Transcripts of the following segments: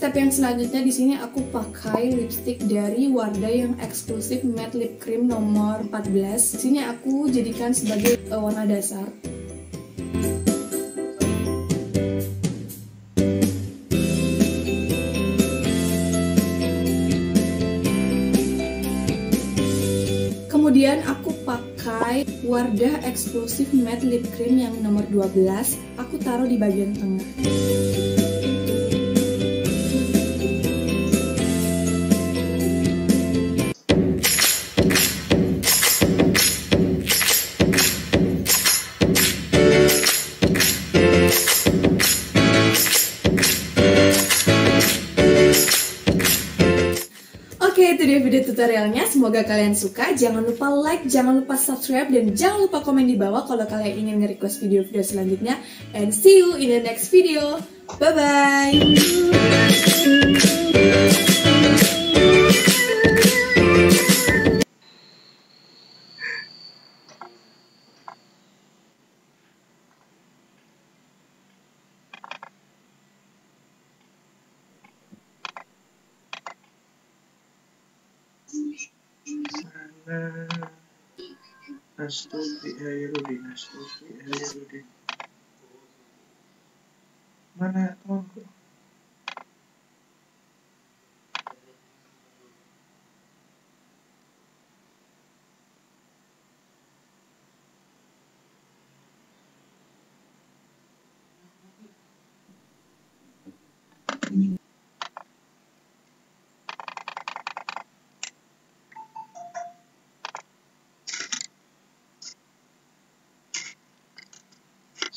step yang selanjutnya di sini aku pakai lipstick dari Wardah yang eksklusif matte lip cream nomor 14. Di sini aku jadikan sebagai warna dasar. Kemudian aku pakai Wardah eksklusif matte lip cream yang nomor 12. Aku taruh di bagian tengah. Oke, itu dia video tutorialnya. Semoga kalian suka. Jangan lupa like, jangan lupa subscribe, dan jangan lupa komen di bawah kalau kalian ingin nge-request video-video selanjutnya. And see you in the next video. Bye-bye. Astuti Hairudin, Astuti Hairudin. Mana temanku?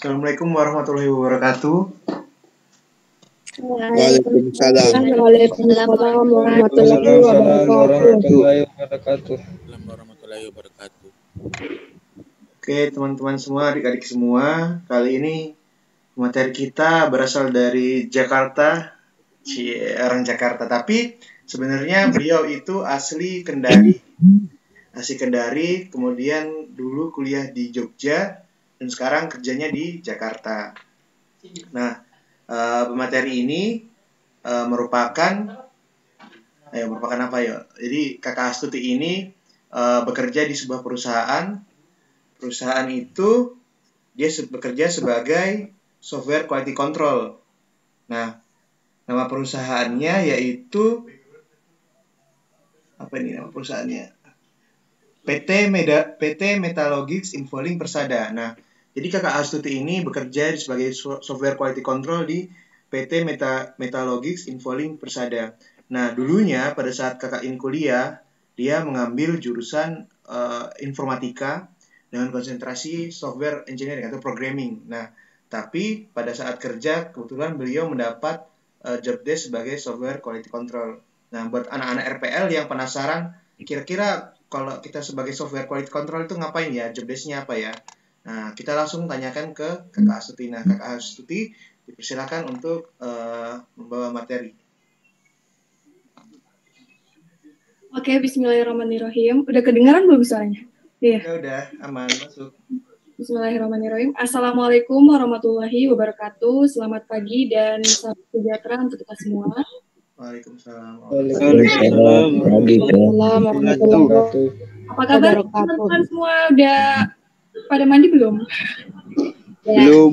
Assalamualaikum warahmatullahi wabarakatuh. Waalaikumsalam. Warahmatullahi wabarakatuh. Oke, teman-teman semua, adik-adik semua, kali ini materi kita berasal dari Jakarta, orang Jakarta. Tapi sebenarnya beliau itu asli Kendari, kemudian dulu kuliah di Jogja, dan sekarang kerjanya di Jakarta. Nah, pemateri ini merupakan apa ya? Jadi Kakak Astuti ini bekerja di sebuah perusahaan. Perusahaan itu dia bekerja sebagai software quality control. Nah, nama perusahaannya yaitu apa ini nama perusahaannya? PT Metalogics Infoling Persada. Nah, jadi Kakak Astuti ini bekerja sebagai software quality control di PT Metalogics Infoling Persada. Nah, dulunya pada saat Kakak ini kuliah, dia mengambil jurusan informatika dengan konsentrasi software engineering atau programming. Nah, tapi pada saat kerja, kebetulan beliau mendapat job desk sebagai software quality control. Nah, buat anak-anak RPL yang penasaran, kira-kira kalau kita sebagai software quality control itu ngapain ya? Job desk-nya apa ya? Nah, kita langsung tanyakan ke Kakak Astuti. Nah, Kakak Astuti dipersilakan untuk membawa materi. Oke, bismillahirrahmanirrahim. Udah kedengaran belum suaranya? Iya. Ya udah, aman, masuk. Bismillahirrahmanirrahim. Assalamualaikum warahmatullahi wabarakatuh. Selamat pagi dan salam sejahtera untuk kita semua. Waalaikumsalam. Apa kabar teman-teman semua? Udah pada mandi belum? Belum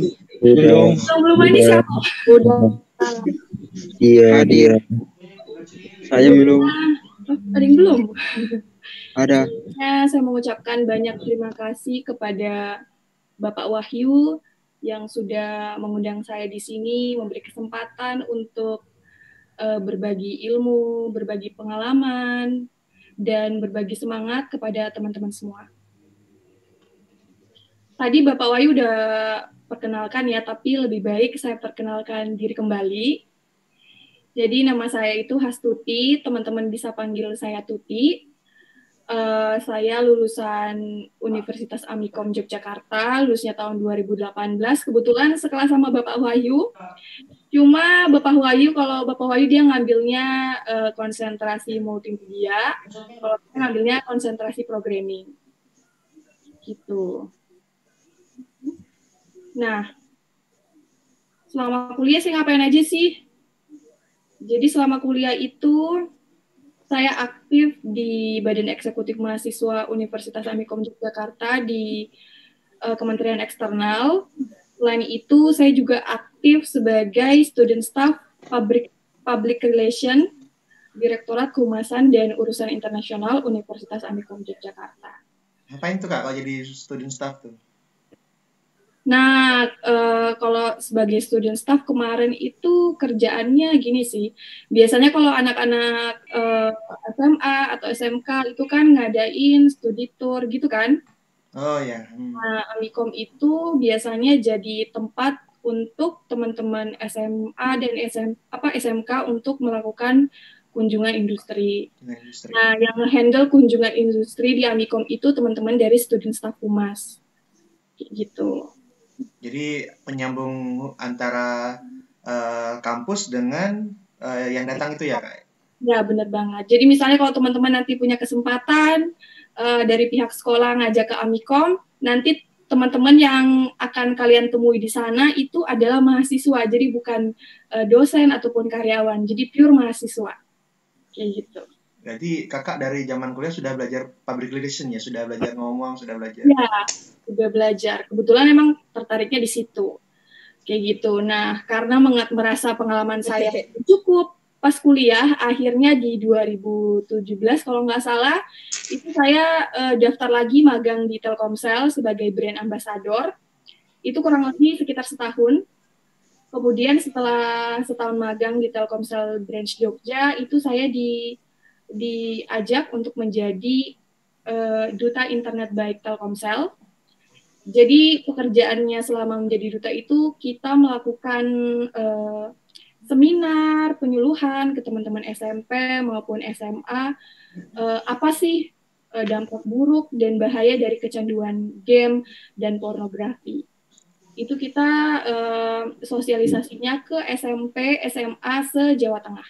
Mandi siapa? Udah. Iya, dia. Saya belum. Ada yang belum? Ada. Saya mengucapkan banyak terima kasih kepada Bapak Wahyu yang sudah mengundang saya di sini, memberi kesempatan untuk berbagi ilmu, berbagi pengalaman, dan berbagi semangat kepada teman-teman semua. Tadi Bapak Wahyu udah perkenalkan ya, tapi lebih baik saya perkenalkan diri kembali. Jadi nama saya itu Hastuti, teman-teman bisa panggil saya Tuti. Saya lulusan Universitas Amikom Yogyakarta, lulusnya tahun 2018. Kebetulan sekelas sama Bapak Wahyu. Cuma Bapak Wahyu, kalau Bapak Wahyu dia ngambilnya konsentrasi multimedia, kalau saya ngambilnya konsentrasi programming. Gitu. Nah, selama kuliah saya ngapain aja sih? Jadi selama kuliah itu saya aktif di Badan Eksekutif Mahasiswa Universitas Amikom Yogyakarta di Kementerian Eksternal. Selain itu, saya juga aktif sebagai student staff Public Relation Direktorat Kehumasan dan Urusan Internasional Universitas Amikom Yogyakarta. Ngapain tuh Kak kalau jadi student staff tuh? Nah, kalau sebagai student staff kemarin itu kerjaannya gini sih. Biasanya kalau anak-anak SMA atau SMK itu kan ngadain studi tour gitu kan. Oh ya. Nah, Amikom itu biasanya jadi tempat untuk teman-teman SMA dan SMK untuk melakukan kunjungan industri. Nah, yang handle kunjungan industri di Amikom itu teman-teman dari student staff Humas. Gitu. Jadi penyambung antara kampus dengan yang datang itu ya Kak? Ya, benar banget. Jadi misalnya kalau teman-teman nanti punya kesempatan dari pihak sekolah ngajak ke Amikom, nanti teman-teman yang akan kalian temui di sana itu adalah mahasiswa, jadi bukan dosen ataupun karyawan, jadi pure mahasiswa. Kayak gitu. Berarti kakak dari zaman kuliah sudah belajar public relation ya? Sudah belajar ngomong, sudah belajar? Ya, sudah belajar. Kebetulan emang tertariknya di situ. Kayak gitu. Nah, karena merasa pengalaman saya cukup pas kuliah, akhirnya di 2017 kalau nggak salah, itu saya daftar lagi magang di Telkomsel sebagai brand ambassador. Itu kurang lebih sekitar setahun. Kemudian setelah setahun magang di Telkomsel Branch Jogja, itu saya diajak untuk menjadi duta internet baik Telkomsel. Jadi pekerjaannya selama menjadi duta itu kita melakukan seminar, penyuluhan ke teman-teman SMP maupun SMA, apa sih dampak buruk dan bahaya dari kecanduan game dan pornografi. Itu kita sosialisasinya ke SMP, SMA se-Jawa Tengah.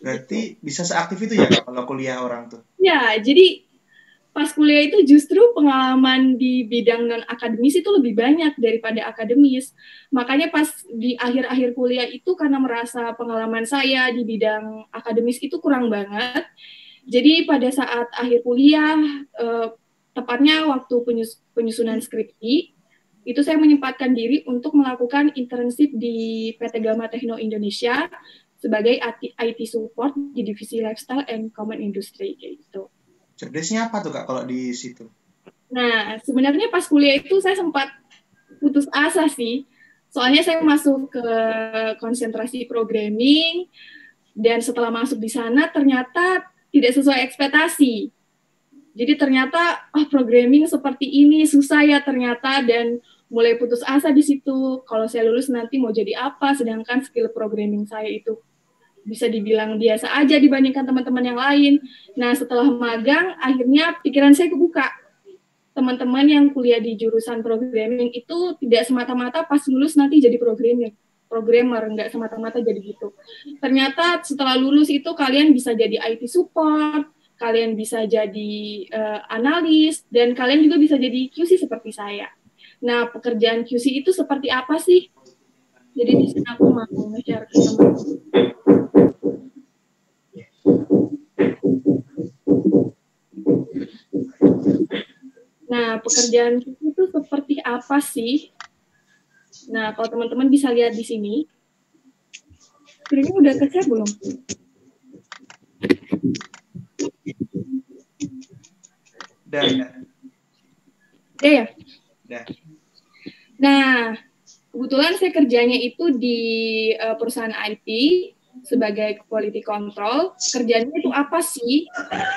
Berarti bisa seaktif itu ya kalau kuliah orang tuh? Ya, jadi pas kuliah itu justru pengalaman di bidang non-akademis itu lebih banyak daripada akademis. Makanya pas di akhir-akhir kuliah itu karena merasa pengalaman saya di bidang akademis itu kurang banget. Jadi pada saat akhir kuliah, tepatnya waktu penyusunan skripsi, itu saya menyempatkan diri untuk melakukan internship di PT Gama Techno Indonesia sebagai IT support di divisi Lifestyle and Common Industry kayak gitu. Cerdasnya apa tuh Kak kalau di situ? Nah, sebenarnya pas kuliah itu saya sempat putus asa sih. Soalnya saya masuk ke konsentrasi programming dan setelah masuk di sana ternyata tidak sesuai ekspektasi. Jadi ternyata programming seperti ini susah ya ternyata, dan mulai putus asa di situ. Kalau saya lulus nanti mau jadi apa, sedangkan skill programming saya itu bisa dibilang biasa aja dibandingkan teman-teman yang lain. Nah, setelah magang, akhirnya pikiran saya kebuka. Teman-teman yang kuliah di jurusan programming itu tidak semata-mata pas lulus nanti jadi programmer, nggak semata-mata jadi gitu. Ternyata setelah lulus itu kalian bisa jadi IT support, kalian bisa jadi analis, dan kalian juga bisa jadi QC seperti saya. Nah, pekerjaan QC itu seperti apa sih? Jadi di sini aku mau nge-share ke teman-teman. Nah, pekerjaan itu seperti apa sih? Nah, kalau teman-teman bisa lihat di sini, screen-nya udah ke-share belum? Udah. Udah ya? Udah. Nah, kebetulan saya kerjanya itu di perusahaan IT sebagai quality control. Kerjanya itu apa sih?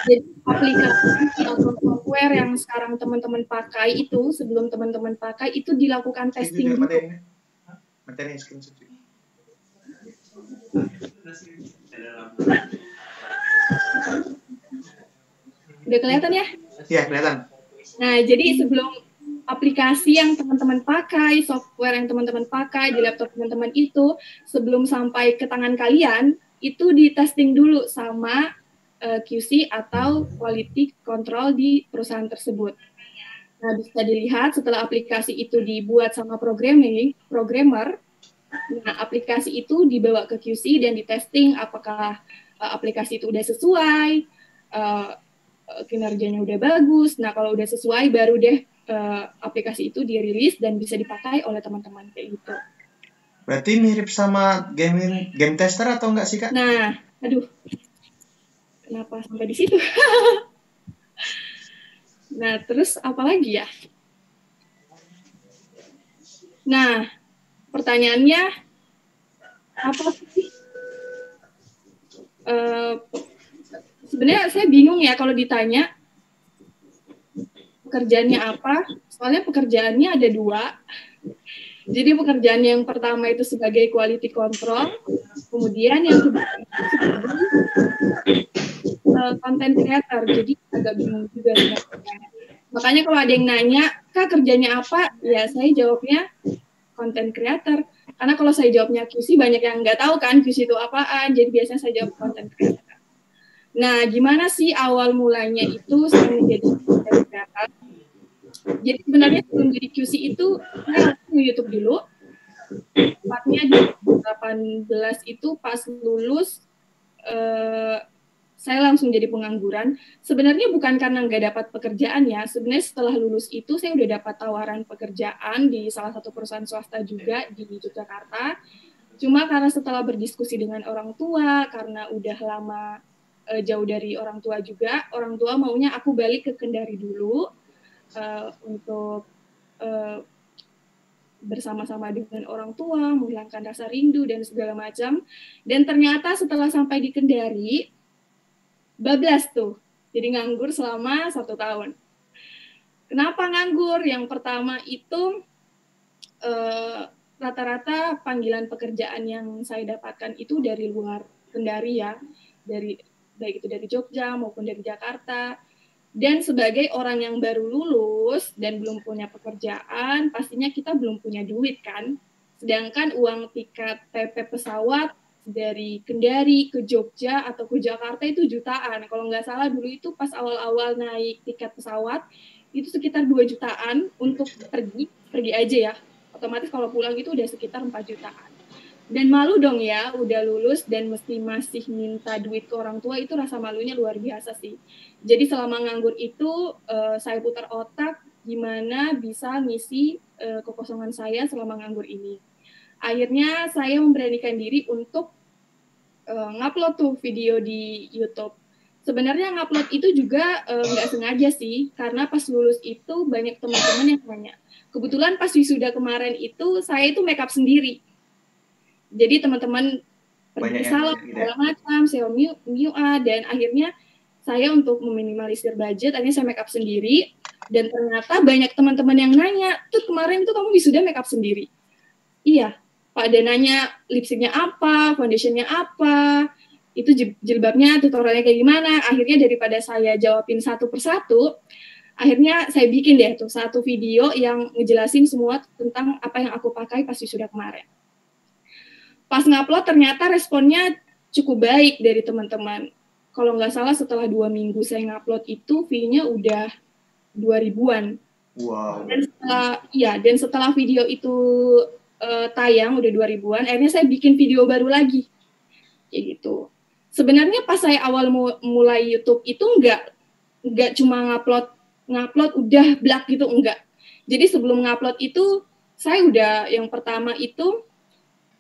Jadi aplikasi atau software yang sekarang teman-teman pakai itu, sebelum teman-teman pakai itu dilakukan testing dulu. Materi screenshot. Udah kelihatan ya? Iya, kelihatan. Nah, jadi sebelum aplikasi yang teman-teman pakai, software yang teman-teman pakai di laptop teman-teman itu, sebelum sampai ke tangan kalian, itu di-testing dulu sama QC atau quality control di perusahaan tersebut. Nah, bisa dilihat setelah aplikasi itu dibuat sama programmer, Nah, aplikasi itu dibawa ke QC dan di testing apakah aplikasi itu udah sesuai, kinerjanya udah bagus. Nah, kalau udah sesuai baru deh aplikasi itu dirilis dan bisa dipakai oleh teman-teman kayak gitu. Berarti mirip sama game tester atau enggak sih, Kak? Nah, aduh. Kenapa sampai di situ? Nah, terus apa lagi ya? Nah, pertanyaannya apa sih? Sebenarnya saya bingung ya kalau ditanya pekerjaannya apa. Soalnya pekerjaannya ada 2. Jadi pekerjaan yang pertama itu sebagai quality control, kemudian yang kedua itu sebagai content creator. Jadi agak bingung juga sebenarnya. Makanya kalau ada yang nanya, Kak kerjanya apa? Ya saya jawabnya content creator. Karena kalau saya jawabnya QC, banyak yang nggak tahu kan QC itu apaan. Jadi biasanya saya jawab content creator. Nah, gimana sih awal mulanya itu saya menjadi content creator? Jadi sebenarnya sebelum jadi QC itu, saya langsung YouTube dulu. Tepatnya di 2018 itu pas lulus, saya langsung jadi pengangguran. Sebenarnya bukan karena nggak dapat pekerjaan ya. Sebenarnya setelah lulus itu saya udah dapat tawaran pekerjaan di salah satu perusahaan swasta juga di Yogyakarta. Cuma karena setelah berdiskusi dengan orang tua, karena udah lama jauh dari orang tua juga, orang tua maunya aku balik ke Kendari dulu untuk bersama-sama dengan orang tua, menghilangkan rasa rindu dan segala macam. Dan ternyata setelah sampai di Kendari, bablas tuh, jadi nganggur selama 1 tahun. Kenapa nganggur? Yang pertama itu rata-rata panggilan pekerjaan yang saya dapatkan itu dari luar Kendari ya, baik itu dari Jogja maupun dari Jakarta. Dan sebagai orang yang baru lulus dan belum punya pekerjaan, pastinya kita belum punya duit kan. Sedangkan uang tiket PP pesawat dari Kendari ke Jogja atau ke Jakarta itu jutaan. Kalau nggak salah dulu itu pas awal-awal naik tiket pesawat, itu sekitar 2 jutaan untuk pergi aja ya. Otomatis kalau pulang itu udah sekitar 4 jutaan. Dan malu dong ya, udah lulus dan mesti masih minta duit ke orang tua, itu rasa malunya luar biasa sih. Jadi selama nganggur itu, saya putar otak gimana bisa ngisi kekosongan saya selama nganggur ini. Akhirnya saya memberanikan diri untuk ngupload tuh video di YouTube. Sebenarnya ngupload itu juga nggak sengaja sih, karena pas lulus itu banyak teman-teman yang nanya. Kebetulan pas wisuda kemarin itu, saya itu makeup sendiri. Jadi teman-teman pergi ke salon, segala macam, sewa MUA, dan akhirnya saya untuk meminimalisir budget, akhirnya saya makeup sendiri, dan ternyata banyak teman-teman yang nanya, tuh kemarin tuh kamu wisuda makeup sendiri? Iya, Pak ada nanya lipstiknya apa, foundationnya apa, itu jilbabnya tutorialnya kayak gimana. Akhirnya daripada saya jawabin satu persatu, akhirnya saya bikin deh tuh satu video yang ngejelasin semua tentang apa yang aku pakai pas wisuda kemarin. Pas ngupload ternyata responnya cukup baik dari teman-teman. Kalau nggak salah setelah 2 minggu saya ngupload itu view-nya udah 2000-an. Wow. Dan setelah video itu tayang udah 2000-an, akhirnya saya bikin video baru lagi. Kayak gitu. Sebenarnya pas saya awal mulai YouTube itu nggak cuma ngupload udah blak gitu, enggak. Jadi sebelum ngupload itu saya udah yang pertama itu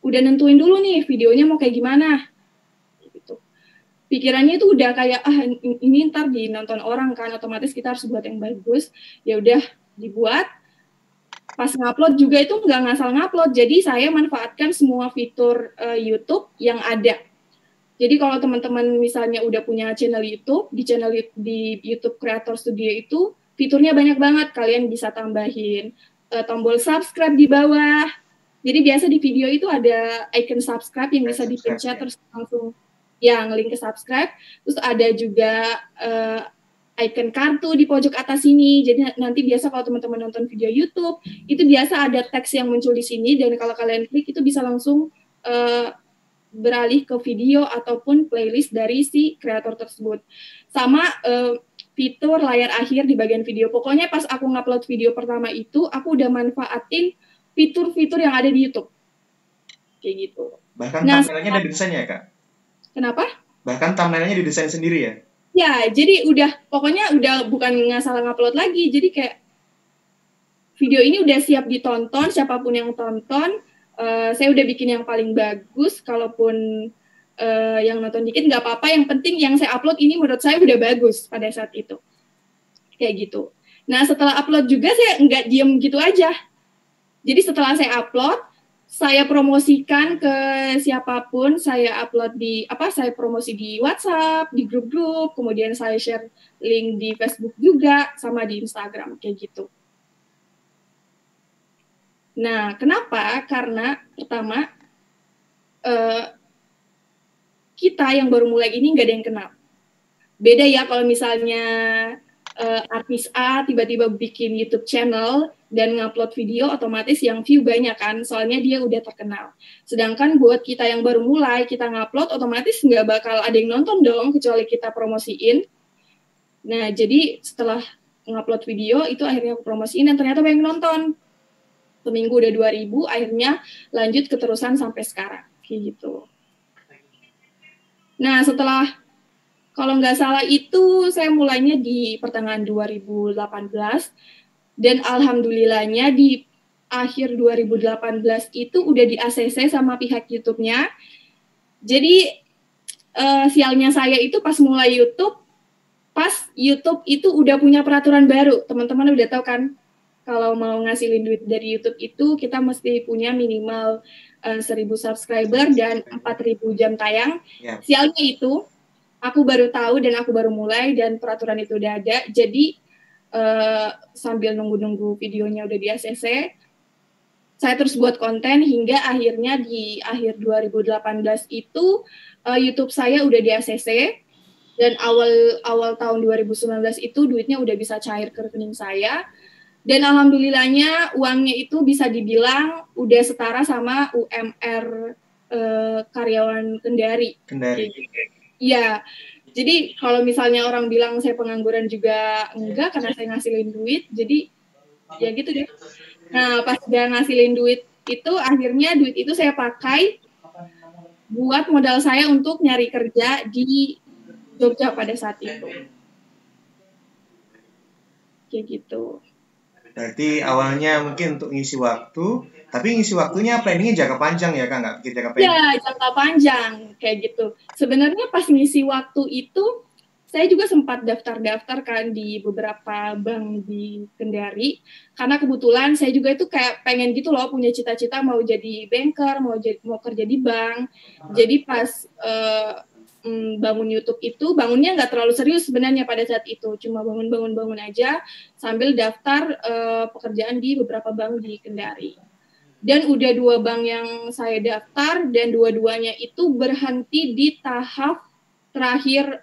udah nentuin dulu nih videonya mau kayak gimana gitu. Pikirannya itu udah kayak ini ntar dinonton orang kan, otomatis kita harus buat yang bagus. Ya udah dibuat. Pas ngupload juga itu nggak ngasal ngupload, jadi saya manfaatkan semua fitur YouTube yang ada. Jadi kalau teman-teman misalnya udah punya channel YouTube, di YouTube Creator Studio itu fiturnya banyak banget, kalian bisa tambahin tombol subscribe di bawah. Jadi biasa di video itu ada icon subscribe yang bisa dipencet terus langsung yang link ke subscribe. Terus ada juga icon kartu di pojok atas sini. Jadi nanti biasa kalau teman-teman nonton video YouTube, itu biasa ada teks yang muncul di sini dan kalau kalian klik itu bisa langsung beralih ke video ataupun playlist dari si kreator tersebut. Sama fitur layar akhir di bagian video. Pokoknya pas aku ngupload video pertama itu, aku udah manfaatin fitur-fitur yang ada di YouTube. kayak gitu. Bahkan Nah, thumbnailnya ada desainnya ya, Kak? kenapa? Bahkan thumbnailnya didesain sendiri ya? Ya, jadi pokoknya udah bukan ngasal ngupload lagi, jadi kayak video ini udah siap ditonton, siapapun yang tonton, saya udah bikin yang paling bagus, kalaupun yang nonton dikit nggak apa-apa, yang penting yang saya upload ini menurut saya udah bagus pada saat itu. Kayak gitu. Nah, setelah upload juga saya nggak diem gitu aja. Jadi setelah saya upload, saya promosikan ke siapapun, saya upload saya promosi di WhatsApp, di grup-grup, kemudian saya share link di Facebook juga, sama di Instagram, kayak gitu. Nah, kenapa? Karena pertama, kita yang baru mulai ini nggak ada yang kenal. Beda ya kalau misalnya artis A tiba-tiba bikin YouTube channel dan ngupload video, otomatis yang view banyak kan, soalnya dia udah terkenal. Sedangkan buat kita yang baru mulai, kita ngupload, otomatis nggak bakal ada yang nonton dong, kecuali kita promosiin. Nah, jadi setelah ngupload video, itu akhirnya aku promosiin dan ternyata banyak nonton. Seminggu udah 2.000, akhirnya lanjut keterusan sampai sekarang. Kayak gitu. Nah, setelah, kalau nggak salah itu, saya mulainya di pertengahan 2018, dan alhamdulillahnya di akhir 2018 itu udah di ACC sama pihak YouTube-nya. Jadi, sialnya saya itu pas mulai YouTube, pas YouTube itu udah punya peraturan baru. Teman-teman udah tahu kan, kalau mau ngasilin duit dari YouTube itu, kita mesti punya minimal 1.000 subscriber dan 4.000 jam tayang. Ya. Sialnya itu, aku baru tahu dan aku baru mulai dan peraturan itu udah ada. Jadi sambil nunggu-nunggu videonya udah di ACC, saya terus buat konten hingga akhirnya di akhir 2018 itu YouTube saya udah di ACC, dan awal tahun 2019 itu duitnya udah bisa cair ke rekening saya. Dan alhamdulillahnya uangnya itu bisa dibilang udah setara sama UMR karyawan Kendari. Iya, jadi kalau misalnya orang bilang saya pengangguran juga enggak, karena saya ngasilin duit, jadi ya gitu deh. Nah, pas udah ngasilin duit itu, akhirnya duit itu saya pakai buat modal saya untuk nyari kerja di Jogja pada saat itu. Kayak gitu. Berarti awalnya mungkin untuk ngisi waktu, tapi ngisi waktunya planningnya jangka panjang ya, Kak? Nggak pikir jangka pendek? Ya, jangka panjang, kayak gitu. Sebenarnya pas ngisi waktu itu, saya juga sempat daftar-daftar kan di beberapa bank di Kendari, karena kebetulan saya juga itu kayak pengen gitu loh, punya cita-cita mau jadi banker, mau kerja di bank. Jadi pas bangun YouTube itu, bangunnya nggak terlalu serius sebenarnya pada saat itu, cuma bangun aja sambil daftar pekerjaan di beberapa bank di Kendari. Dan udah 2 bank yang saya daftar, dan dua-duanya itu berhenti di tahap terakhir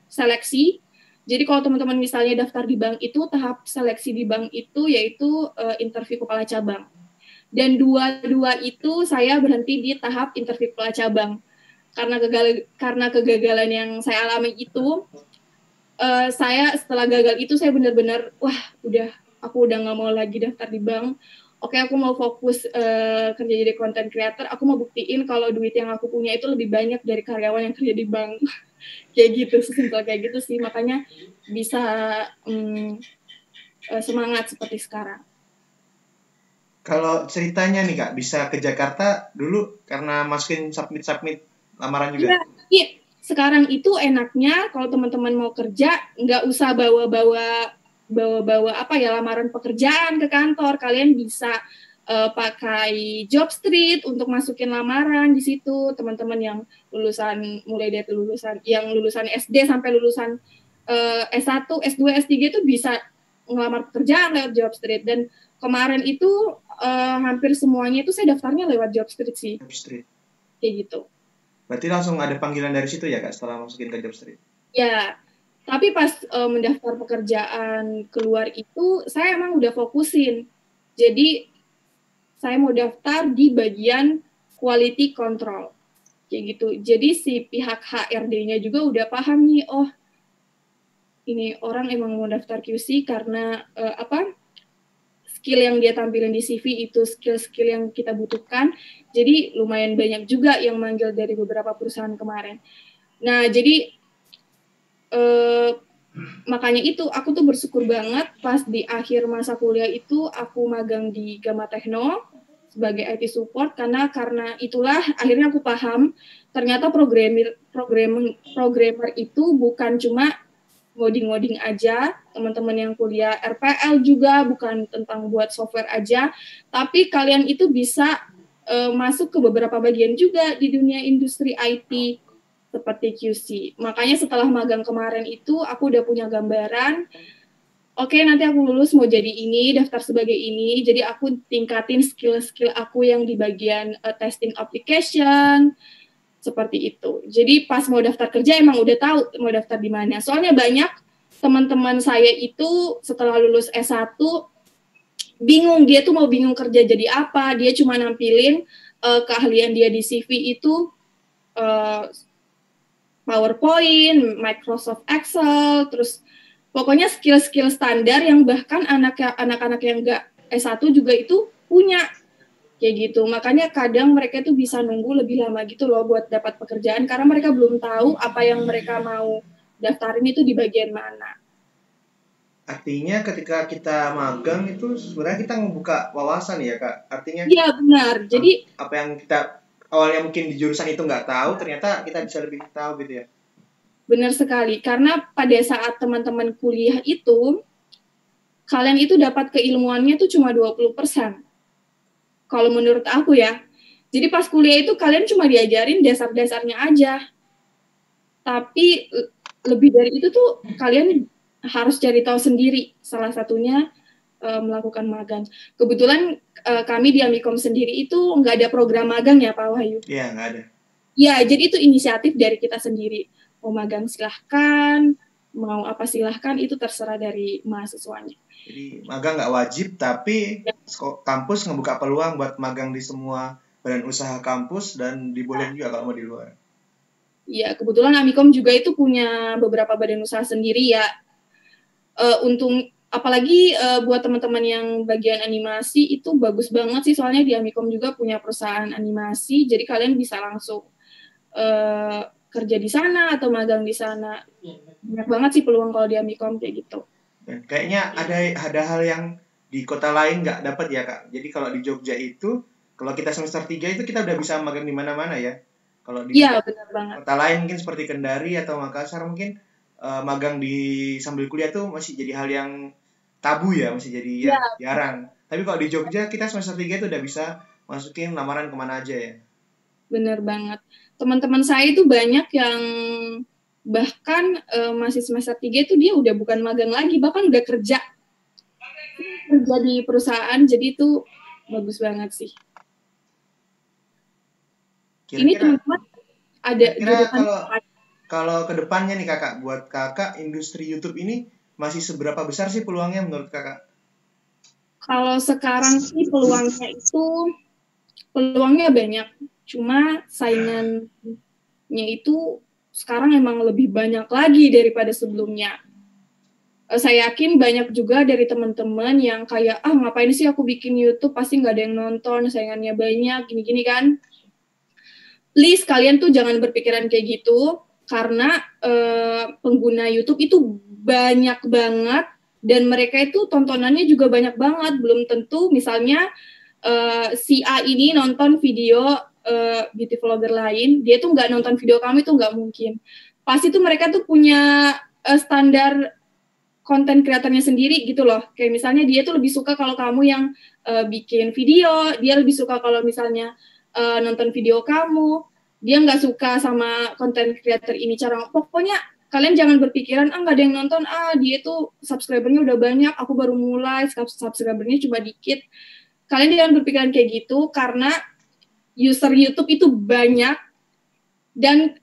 seleksi. Jadi kalau teman-teman misalnya daftar di bank itu, tahap seleksi di bank itu yaitu interview kepala cabang. Dan dua-dua itu saya berhenti di tahap interview kepala cabang. Karena kegagalan yang saya alami itu, saya setelah gagal itu saya benar-benar aku udah nggak mau lagi daftar di bank. Oke, aku mau fokus kerja jadi content creator. Aku mau buktiin kalau duit yang aku punya itu lebih banyak dari karyawan yang kerja di bank. Kayak gitu, sesimpel kayak gitu sih. Makanya bisa semangat seperti sekarang. Kalau ceritanya nih, Kak, bisa ke Jakarta dulu karena masukin submit lamaran juga? Iya. Sekarang itu enaknya kalau teman-teman mau kerja, nggak usah bawa lamaran pekerjaan ke kantor. Kalian bisa pakai Jobstreet untuk masukin lamaran di situ. Teman-teman yang mulai dari lulusan SD sampai lulusan S1, S2, S3 itu bisa ngelamar pekerjaan lewat Jobstreet. Dan kemarin itu hampir semuanya itu saya daftarnya lewat Jobstreet sih. Jobstreet. Kayak gitu. Berarti langsung ada panggilan dari situ ya, Kak, setelah masukin ke Jobstreet? Ya, tapi pas mendaftar pekerjaan keluar itu, saya emang udah fokusin. Jadi, saya mau daftar di bagian quality control. Kayak gitu. Jadi, si pihak HRD-nya juga udah paham nih, oh, ini orang emang mau daftar QC karena skill yang dia tampilin di CV itu skill-skill yang kita butuhkan. Jadi lumayan banyak juga yang manggil dari beberapa perusahaan kemarin. Nah, jadi makanya itu aku tuh bersyukur banget pas di akhir masa kuliah itu aku magang di Gama Tekno sebagai IT support karena itulah akhirnya aku paham ternyata programmer itu bukan cuma ngoding aja, teman-teman yang kuliah RPL juga bukan tentang buat software aja, tapi kalian itu bisa masuk ke beberapa bagian juga di dunia industri IT seperti QC. Makanya setelah magang kemarin itu aku udah punya gambaran, oke, nanti aku lulus mau jadi ini, daftar sebagai ini, jadi aku tingkatin skill-skill aku yang di bagian testing application, seperti itu. Jadi pas mau daftar kerja emang udah tahu mau daftar di mana. Soalnya banyak teman-teman saya itu setelah lulus S1 bingung, dia tuh mau bingung kerja jadi apa, dia cuma nampilin keahlian dia di CV itu PowerPoint, Microsoft Excel, terus pokoknya skill-skill standar yang bahkan anak-anak yang enggak S1 juga itu punya. Kayak gitu. Makanya kadang mereka tuh bisa nunggu lebih lama gitu loh buat dapat pekerjaan karena mereka belum tahu apa yang mereka mau daftarin itu di bagian mana. Artinya ketika kita magang itu sebenarnya kita membuka wawasan ya Kak. Artinya iya benar. Jadi apa yang kita awalnya mungkin di jurusan itu nggak tahu, ternyata kita bisa lebih tahu gitu ya. Benar sekali. Karena pada saat teman-teman kuliah itu kalian itu dapat keilmuannya tuh cuma 20%. Kalau menurut aku ya. Jadi pas kuliah itu kalian cuma diajarin dasar-dasarnya aja. Tapi lebih dari itu tuh kalian harus cari tahu sendiri. Salah satunya melakukan magang. Kebetulan kami di Amikom sendiri itu nggak ada program magang ya Pak Wahyu? Iya, nggak ada. Ya, jadi itu inisiatif dari kita sendiri. Mau magang silahkan, mau apa silahkan, itu terserah dari mahasiswanya. Jadi magang nggak wajib, tapi kampus ngebuka peluang buat magang di semua badan usaha kampus dan dibolehin juga kalau mau di luar. Iya, kebetulan Amikom juga itu punya beberapa badan usaha sendiri ya. Untung apalagi buat teman-teman yang bagian animasi itu bagus banget sih, soalnya di Amikom juga punya perusahaan animasi, jadi kalian bisa langsung kerja di sana atau magang di sana. Banyak banget sih peluang kalau di Amikom kayak gitu. Dan kayaknya ada hal yang di kota lain nggak dapat ya Kak. Jadi kalau di Jogja itu, kalau kita semester 3 itu kita udah bisa magang di mana-mana ya. Kalau di benar banget. Kota lain mungkin seperti Kendari atau Makassar mungkin magang di sambil kuliah tuh masih jadi hal yang tabu ya, masih jadi jarang. Tapi kalau di Jogja kita semester 3 itu udah bisa masukin lamaran kemana aja ya. Benar banget. Teman-teman saya itu banyak yang bahkan masih semester 3 itu dia udah bukan magang lagi, bahkan udah kerja di perusahaan, jadi itu bagus banget sih. Ini teman-teman ada kalau ke depannya nih Kakak, buat Kakak industri YouTube ini masih seberapa besar sih peluangnya menurut Kakak? Kalau sekarang sih peluangnya banyak, cuma saingannya itu sekarang emang lebih banyak lagi daripada sebelumnya. Saya yakin banyak juga dari teman-teman yang kayak, ngapain sih aku bikin YouTube, pasti nggak ada yang nonton, saingannya banyak, gini-gini kan. Please, kalian tuh jangan berpikiran kayak gitu, karena pengguna YouTube itu banyak banget, dan mereka itu tontonannya juga banyak banget. Belum tentu misalnya si A ini nonton video beauty vlogger lain, dia tuh nggak nonton video kamu, itu nggak mungkin. Pasti tuh mereka tuh punya standar konten kreatornya sendiri gitu loh. Kayak misalnya dia tuh lebih suka kalau kamu yang bikin video, dia lebih suka kalau misalnya nonton video kamu, dia nggak suka sama konten kreator ini. Pokoknya kalian jangan berpikiran, nggak ada yang nonton, dia tuh subscribernya udah banyak, aku baru mulai, subscribernya cuma dikit. Kalian jangan berpikiran kayak gitu, karena user YouTube itu banyak, dan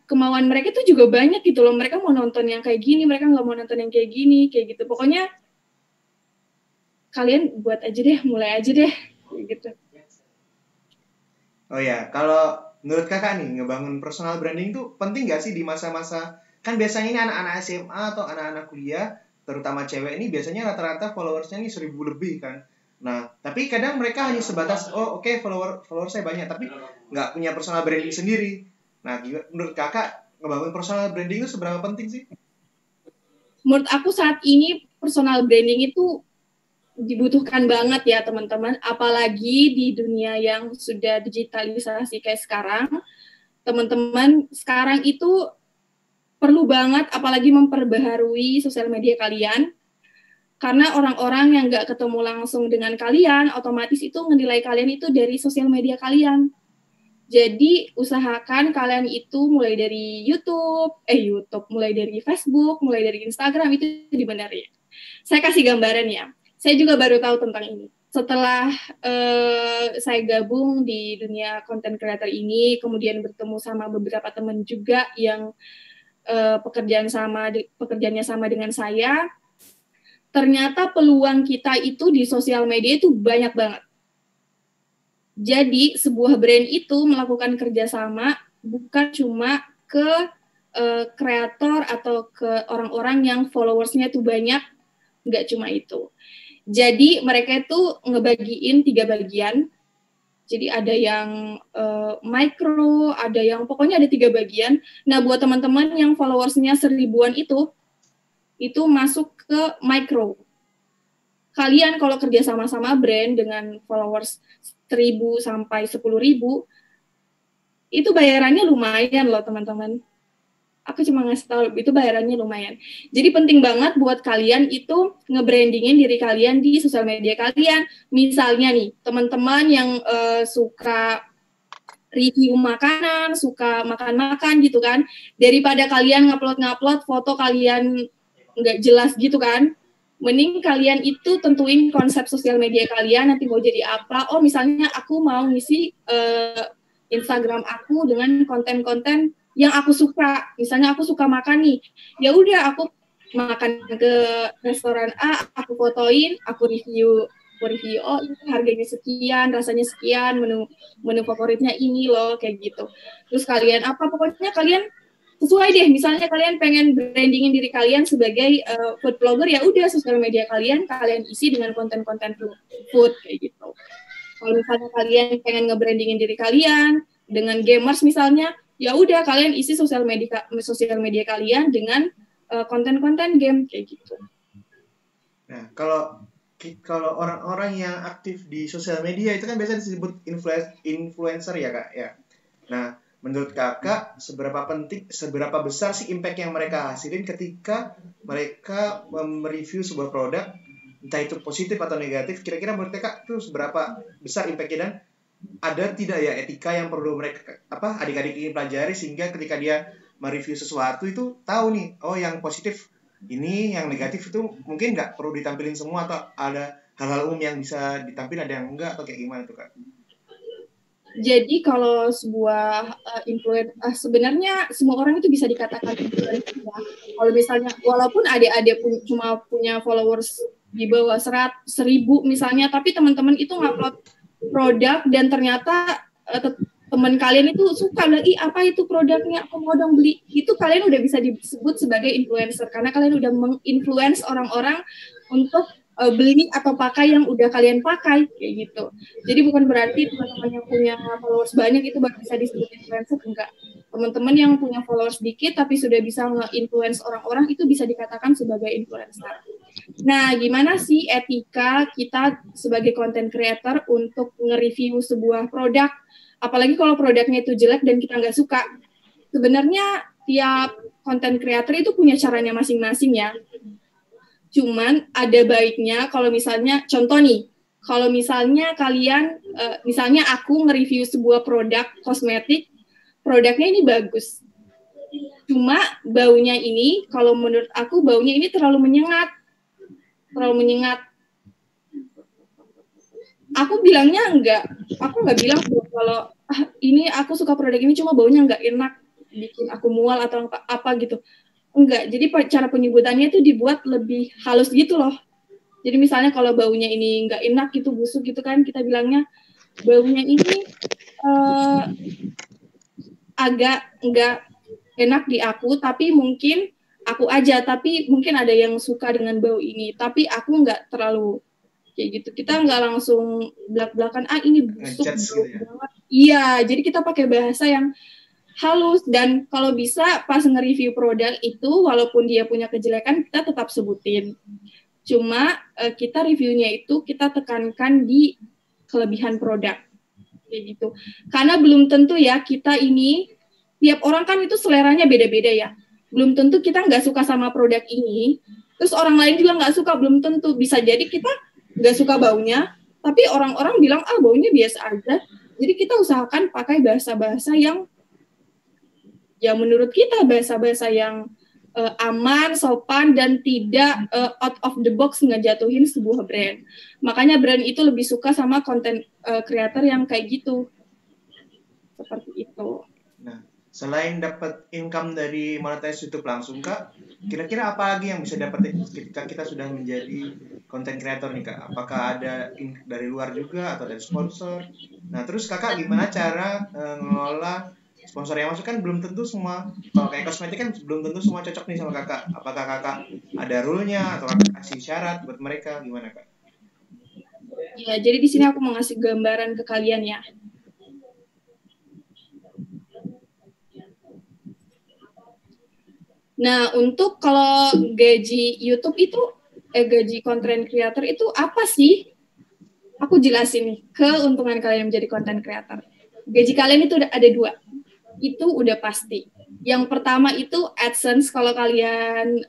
kemauan mereka tuh juga banyak gitu loh. Mereka mau nonton yang kayak gini, mereka nggak mau nonton yang kayak gini, kayak gitu. Pokoknya kalian buat aja deh, mulai aja deh, kayak gitu. Oh ya, kalau menurut Kakak nih, ngebangun personal branding itu penting nggak sih di masa-masa, kan biasanya ini anak-anak SMA atau anak-anak kuliah terutama cewek ini biasanya rata-rata followersnya ini 1.000 lebih kan. Nah, tapi kadang mereka hanya sebatas oke, follower saya banyak, tapi nggak punya personal branding sendiri. Nah, menurut kakak ngebangun personal branding itu seberapa penting sih? Menurut aku saat ini personal branding itu dibutuhkan banget ya teman-teman, apalagi di dunia yang sudah digitalisasi kayak sekarang. Teman-teman sekarang itu perlu banget apalagi memperbaharui sosial media kalian. Karena orang-orang yang nggak ketemu langsung dengan kalian, otomatis itu menilai kalian itu dari sosial media kalian. Jadi usahakan kalian itu mulai dari YouTube, mulai dari Facebook, mulai dari Instagram itu dibenerin. Saya kasih gambaran ya. Saya juga baru tahu tentang ini. Setelah saya gabung di dunia content creator ini, kemudian bertemu sama beberapa teman juga yang pekerjaannya sama dengan saya, ternyata peluang kita itu di sosial media itu banyak banget. Jadi sebuah brand itu melakukan kerjasama bukan cuma ke kreator atau ke orang-orang yang followersnya itu banyak, nggak cuma itu. Jadi mereka itu ngebagiin 3 bagian. Jadi ada yang micro, ada yang pokoknya ada 3 bagian. Nah buat teman-teman yang followersnya 1000-an itu masuk ke micro. Kalian kalau kerja sama-sama brand dengan followers 1.000 sampai 10.000, itu bayarannya lumayan loh teman-teman. Aku cuma ngasih tahu, itu bayarannya lumayan. Jadi penting banget buat kalian itu nge-brandingin diri kalian di sosial media kalian. Misalnya nih, teman-teman yang suka review makanan, suka makan-makan gitu kan, daripada kalian ngupload foto kalian nggak jelas gitu kan, mending kalian itu tentuin konsep sosial media kalian nanti mau jadi apa. Oh misalnya aku mau ngisi Instagram aku dengan konten-konten yang aku suka. Misalnya aku suka makan nih, ya udah aku makan ke restoran A, aku fotoin, aku review, oh ini harganya sekian, rasanya sekian, menu favoritnya ini loh, kayak gitu. Terus kalian apa, pokoknya kalian sesuai deh, misalnya kalian pengen brandingin diri kalian sebagai food blogger, ya udah sosial media kalian isi dengan konten-konten food kayak gitu. Kalau misalnya kalian pengen nge-brandingin diri kalian dengan gamers misalnya, ya udah kalian isi sosial media kalian dengan konten-konten game kayak gitu. Nah, kalau orang-orang yang aktif di sosial media itu kan biasanya disebut influencer ya kak ya. Nah, menurut kakak seberapa besar sih impact yang mereka hasilin ketika mereka mereview sebuah produk, entah itu positif atau negatif? Kira-kira menurut kakak itu seberapa besar impactnya, dan ada tidak ya etika yang perlu mereka adik-adik ini pelajari sehingga ketika dia mereview sesuatu itu tahu nih, oh yang positif ini, yang negatif itu mungkin nggak perlu ditampilin semua, atau ada hal-hal umum yang bisa ditampilin, ada yang enggak, atau kayak gimana tuh kak? Jadi kalau sebuah sebenarnya semua orang itu bisa dikatakan influencer ya. Kalau misalnya walaupun adik-adik cuma punya followers di bawah 1.000 misalnya, tapi teman-teman itu ngupload produk dan ternyata teman kalian itu suka lagi, apa itu produknya, aku mau dong beli, itu kalian udah bisa disebut sebagai influencer karena kalian udah menginfluence orang-orang untuk beli atau pakai yang udah kalian pakai kayak gitu. Jadi bukan berarti teman-teman yang punya followers banyak itu baru bisa disebut influencer, enggak. Teman-teman yang punya followers sedikit tapi sudah bisa nge-influence orang-orang itu bisa dikatakan sebagai influencer. Nah, gimana sih etika kita sebagai content creator untuk nge-review sebuah produk, apalagi kalau produknya itu jelek dan kita nggak suka? Sebenarnya tiap content creator itu punya caranya masing-masing ya. Cuman ada baiknya kalau misalnya, contoh nih, kalau misalnya kalian, misalnya aku nge-review sebuah produk kosmetik, produknya ini bagus. Cuma baunya ini, kalau menurut aku baunya ini terlalu menyengat. Aku bilangnya enggak, aku nggak bilang kalau ini aku suka produk ini cuma baunya nggak enak, bikin aku mual atau apa gitu. Enggak, jadi cara penyebutannya itu dibuat lebih halus gitu loh. Jadi misalnya kalau baunya ini nggak enak gitu, busuk gitu kan, kita bilangnya baunya ini agak nggak enak di aku, tapi mungkin aku aja, tapi mungkin ada yang suka dengan bau ini, tapi aku nggak terlalu kayak gitu. Kita nggak langsung belak-belakan, ini busuk, Ngejudge bau gitu ya. banget. Iya, jadi kita pakai bahasa yang halus, dan kalau bisa pas nge-review produk itu, walaupun dia punya kejelekan, kita tetap sebutin. Cuma kita reviewnya itu kita tekankan di kelebihan produk. Kayak gitu. Karena belum tentu ya kita ini, tiap orang kan itu seleranya beda-beda ya. Belum tentu kita nggak suka sama produk ini, terus orang lain juga nggak suka, belum tentu. Bisa jadi kita nggak suka baunya, tapi orang-orang bilang, baunya biasa aja. Jadi kita usahakan pakai bahasa-bahasa yang menurut kita bahasa-bahasa yang aman, sopan, dan tidak out of the box ngejatuhin sebuah brand. Makanya brand itu lebih suka sama konten creator yang kayak gitu. Seperti itu. Nah, selain dapat income dari monetize YouTube langsung, Kak, kira-kira apa lagi yang bisa dapat ketika kita sudah menjadi content creator nih, Kak? Apakah ada dari luar juga atau dari sponsor? Nah, terus Kakak gimana cara ngelola sponsor yang masuk? Kan belum tentu semua, kalau kayak kosmetik kan belum tentu semua cocok nih sama Kakak. Apakah Kakak ada rule-nya atau Kakak kasih syarat buat mereka? Gimana, Kak? Ya, jadi di sini aku mau ngasih gambaran ke kalian ya. Nah, untuk kalau gaji YouTube itu, gaji content creator itu apa sih? Aku jelasin nih, keuntungan kalian menjadi content creator. Gaji kalian itu ada 2. Itu udah pasti. Yang pertama itu AdSense. Kalau kalian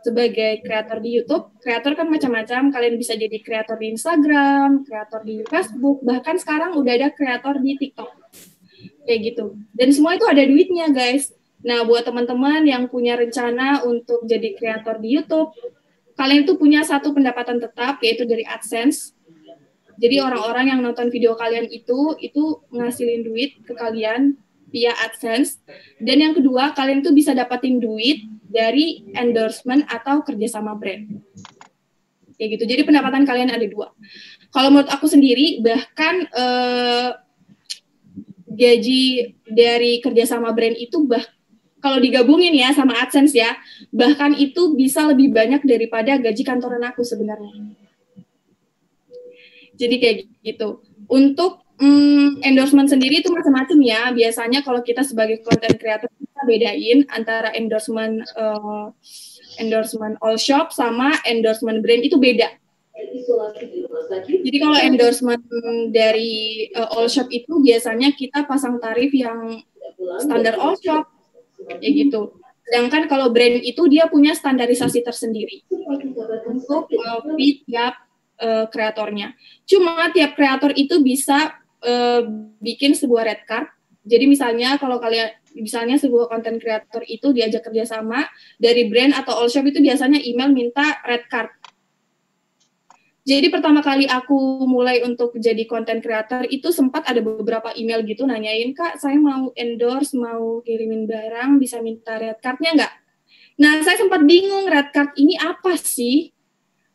sebagai kreator di YouTube, kreator kan macam-macam. Kalian bisa jadi kreator di Instagram, kreator di Facebook, bahkan sekarang udah ada kreator di TikTok. Kayak gitu. Dan semua itu ada duitnya, guys. Nah, buat teman-teman yang punya rencana untuk jadi kreator di YouTube, kalian tuh punya satu pendapatan tetap, yaitu dari AdSense. Jadi orang-orang yang nonton video kalian itu ngasilin duit ke kalian via AdSense. Dan yang kedua, kalian tuh bisa dapatin duit dari endorsement atau kerjasama brand. Kayak gitu. Jadi pendapatan kalian ada 2. Kalau menurut aku sendiri, bahkan gaji dari kerjasama brand itu kalau digabungin ya sama AdSense ya, bahkan itu bisa lebih banyak daripada gaji kantoran aku sebenarnya. Jadi kayak gitu. Untuk endorsement sendiri itu macam-macam ya. Biasanya kalau kita sebagai content creator kita bedain antara endorsement all shop sama endorsement brand itu beda. Jadi kalau endorsement dari all shop itu biasanya kita pasang tarif yang standar all shop. Kayak gitu. Sedangkan kalau brand itu dia punya standarisasi tersendiri untuk fee tiap kreatornya. Cuma tiap kreator itu bisa bikin sebuah red card. Jadi misalnya kalau sebuah content creator itu diajak kerjasama dari brand atau all shop itu biasanya email minta red card. Jadi pertama kali aku mulai untuk jadi content creator itu sempat ada beberapa email gitu nanyain, Kak, saya mau endorse, mau kirimin barang, bisa minta red card-nya nggak? Nah, saya sempat bingung red card ini apa sih?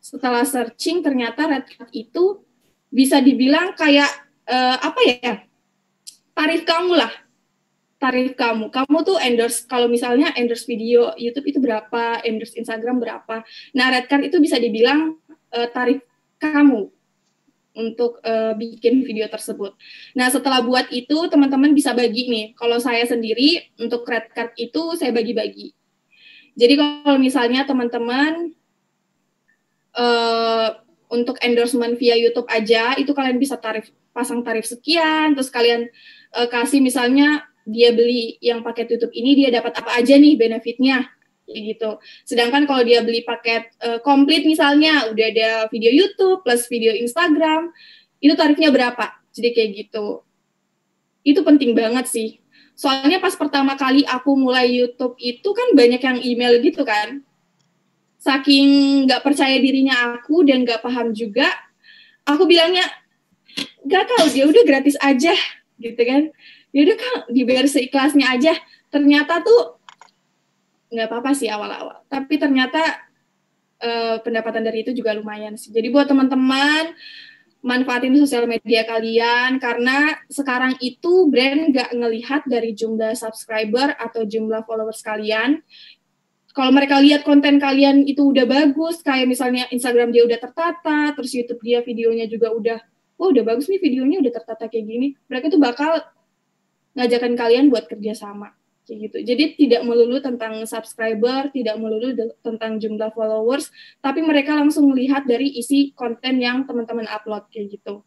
Setelah searching ternyata red card itu bisa dibilang kayak tarif kamu lah. Tarif kamu tuh endorse, kalau misalnya endorse video YouTube itu berapa, endorse Instagram berapa. Nah, red card itu bisa dibilang tarif kamu untuk bikin video tersebut. Nah, setelah buat itu, teman-teman bisa bagi nih. Kalau saya sendiri, untuk red card itu saya bagi-bagi. Jadi kalau misalnya teman-teman untuk endorsement via YouTube aja, itu kalian bisa pasang tarif sekian, terus kalian kasih misalnya dia beli yang paket YouTube ini, dia dapat apa aja nih benefitnya. Gitu. Sedangkan kalau dia beli paket komplit misalnya udah ada video YouTube plus video Instagram, itu tarifnya berapa? Jadi kayak gitu. Itu penting banget sih. Soalnya pas pertama kali aku mulai YouTube itu kan banyak yang email gitu kan. Saking nggak percaya dirinya aku dan nggak paham juga, aku bilangnya nggak tahu, dia udah gratis aja gitu kan. Dia udah kan dibayar seikhlasnya aja. Ternyata tuh nggak apa-apa sih awal-awal, tapi ternyata pendapatan dari itu juga lumayan sih. Jadi buat teman-teman, manfaatin sosial media kalian, karena sekarang itu brand nggak ngelihat dari jumlah subscriber atau jumlah followers kalian, kalau mereka lihat konten kalian itu udah bagus, kayak misalnya Instagram dia udah tertata, terus YouTube dia videonya juga udah, oh udah bagus nih videonya udah tertata kayak gini, mereka tuh bakal ngajakin kalian buat kerjasama kayak gitu. Jadi tidak melulu tentang subscriber, tidak melulu tentang jumlah followers, tapi mereka langsung melihat dari isi konten yang teman-teman upload kayak gitu.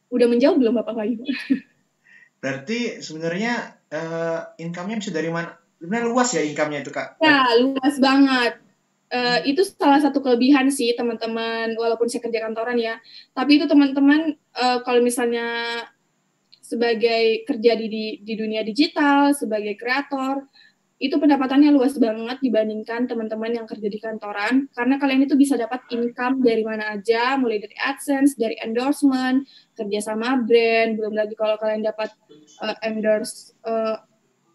Udah menjawab belum Bapak Wahyu? Berarti sebenarnya income-nya bisa dari mana? Sebenarnya luas ya income-nya itu, Kak? Ya, luas banget. Itu salah satu kelebihan sih teman-teman, walaupun saya kerja kantoran ya, tapi itu teman-teman kalau misalnya sebagai kerja di dunia digital, sebagai kreator, itu pendapatannya luas banget dibandingkan teman-teman yang kerja di kantoran, karena kalian itu bisa dapat income dari mana aja, mulai dari AdSense, dari endorsement, kerja sama brand, belum lagi kalau kalian dapat endorse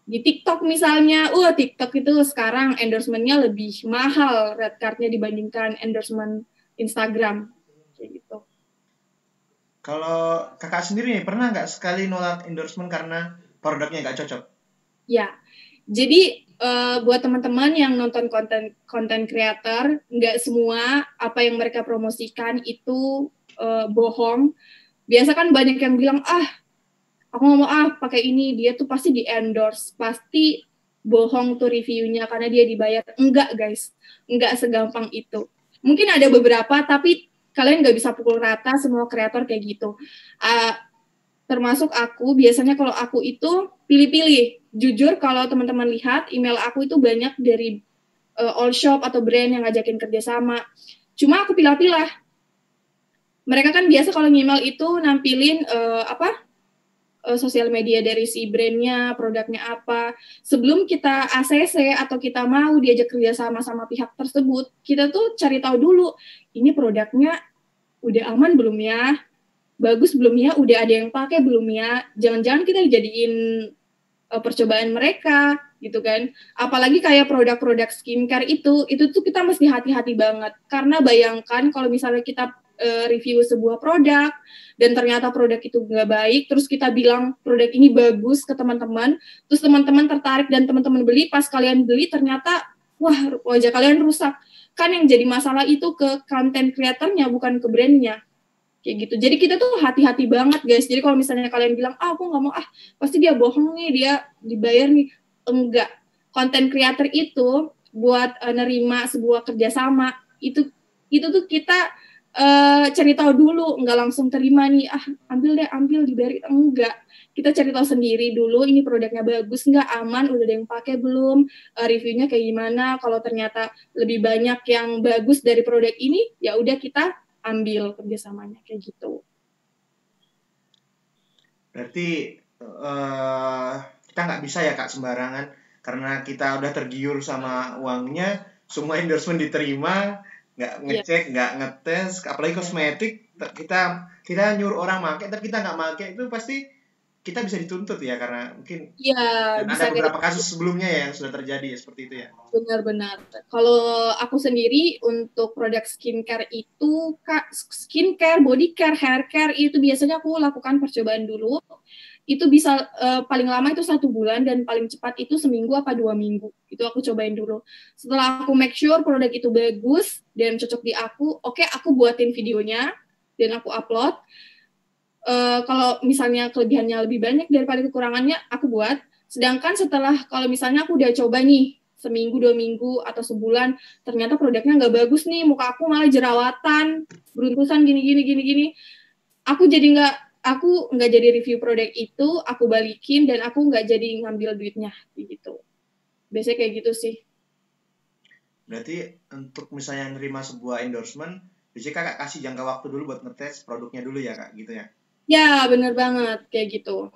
di TikTok misalnya, TikTok itu sekarang endorsement-nya lebih mahal red card-nya dibandingkan endorsement Instagram, kayak gitu. Kalau kakak sendiri nih, pernah nggak sekali nolak endorsement karena produknya nggak cocok? Ya, jadi buat teman-teman yang nonton konten creator, nggak semua apa yang mereka promosikan itu bohong. Biasa kan banyak yang bilang, aku nggak mau pakai ini, dia tuh pasti di endorse, pasti bohong tuh reviewnya karena dia dibayar. Enggak guys, enggak segampang itu. Mungkin ada beberapa, tapi kalian nggak bisa pukul rata semua kreator kayak gitu. Termasuk aku, biasanya kalau aku itu pilih-pilih. Jujur kalau teman-teman lihat, email aku itu banyak dari all shop atau brand yang ngajakin kerjasama. Cuma aku pilah-pilah. Mereka kan biasa kalau email itu nampilin sosial media dari si brandnya, produknya apa. Sebelum kita ACC atau kita mau diajak kerjasama sama pihak tersebut, kita tuh cari tahu dulu, ini produknya udah aman belum ya? Bagus belum ya? Udah ada yang pakai belum ya? Jangan-jangan kita dijadiin percobaan mereka gitu kan. Apalagi kayak produk-produk skincare itu tuh kita mesti hati-hati banget. Karena bayangkan kalau misalnya kita review sebuah produk dan ternyata produk itu nggak baik, terus kita bilang produk ini bagus ke teman-teman, terus teman-teman tertarik dan teman-teman beli, pas kalian beli ternyata wah wajah kalian rusak. Kan yang jadi masalah itu ke content creator-nya bukan ke brand-nya. Kayak gitu. Jadi kita tuh hati-hati banget guys. Jadi kalau misalnya kalian bilang, aku nggak mau, pasti dia bohong nih, dia dibayar nih. Enggak. Content creator itu buat nerima sebuah kerjasama, itu tuh kita cari tahu dulu, nggak langsung terima nih, ambil dibayar. Enggak. Kita cari tahu sendiri dulu, ini produknya bagus nggak, aman, udah ada yang pakai belum, reviewnya kayak gimana. Kalau ternyata lebih banyak yang bagus dari produk ini, ya udah kita ambil kerjasamanya kayak gitu. Berarti kita nggak bisa ya Kak sembarangan, karena kita udah tergiur sama uangnya, semua endorsement diterima, nggak ngecek, nggak ngetes, apalagi kosmetik, kita nyuruh orang pakai tapi kita nggak pakai, itu pasti kita bisa dituntut ya, karena mungkin ada beberapa kasus sebelumnya ya yang sudah terjadi ya, seperti itu ya. Benar-benar. Kalau aku sendiri untuk produk skincare itu, skincare, body care, hair care, itu biasanya aku lakukan percobaan dulu. Itu bisa paling lama itu 1 bulan dan paling cepat itu seminggu apa 2 minggu. Itu aku cobain dulu. Setelah aku make sure produk itu bagus dan cocok di aku, oke, aku buatin videonya dan aku upload. Kalau misalnya kelebihannya lebih banyak daripada kekurangannya, aku buat. Sedangkan setelah kalau misalnya aku udah coba nih seminggu, 2 minggu, atau sebulan, ternyata produknya nggak bagus nih, muka aku malah jerawatan, beruntusan gini. Aku nggak jadi review produk itu, aku balikin dan aku nggak jadi ngambil duitnya gitu. Biasanya kayak gitu sih. Berarti untuk misalnya nerima sebuah endorsement, biasanya Kakak kasih jangka waktu dulu buat ngetes produknya dulu ya Kak, gitu ya? Ya, bener banget, kayak gitu.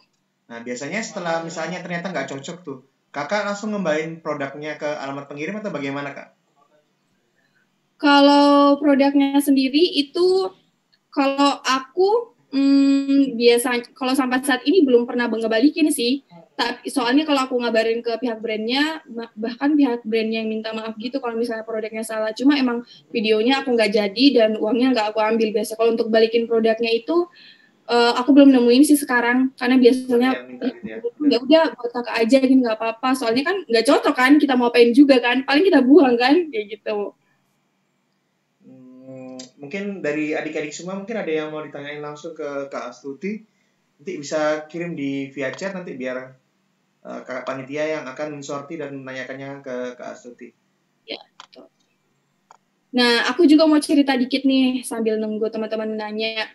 Nah, biasanya setelah misalnya ternyata nggak cocok tuh, Kakak langsung ngembain produknya ke alamat pengirim atau bagaimana Kak? Kalau produknya sendiri itu, kalau aku biasanya, kalau sampai saat ini belum pernah ngebalikin sih. Tapi soalnya kalau aku ngabarin ke pihak brandnya, bahkan pihak brandnya yang minta maaf gitu kalau misalnya produknya salah. Cuma emang videonya aku nggak jadi dan uangnya nggak aku ambil. Biasa kalau untuk balikin produknya itu, Aku belum nemuin sih sekarang, karena biasanya Minta gitu ya. ya udah buat kakak aja gitu, nggak apa-apa. Soalnya kan nggak cocok kan, kita mau apain juga kan, paling kita buang kan, kayak gitu. Mungkin dari adik-adik semua mungkin ada yang mau ditanyain langsung ke Kak Astuti. Nanti bisa kirim di via chat nanti biar kakak panitia yang akan mensorti dan menanyakannya ke Kak Astuti. Ya. Nah, aku juga mau cerita dikit nih sambil nunggu teman-teman nanya.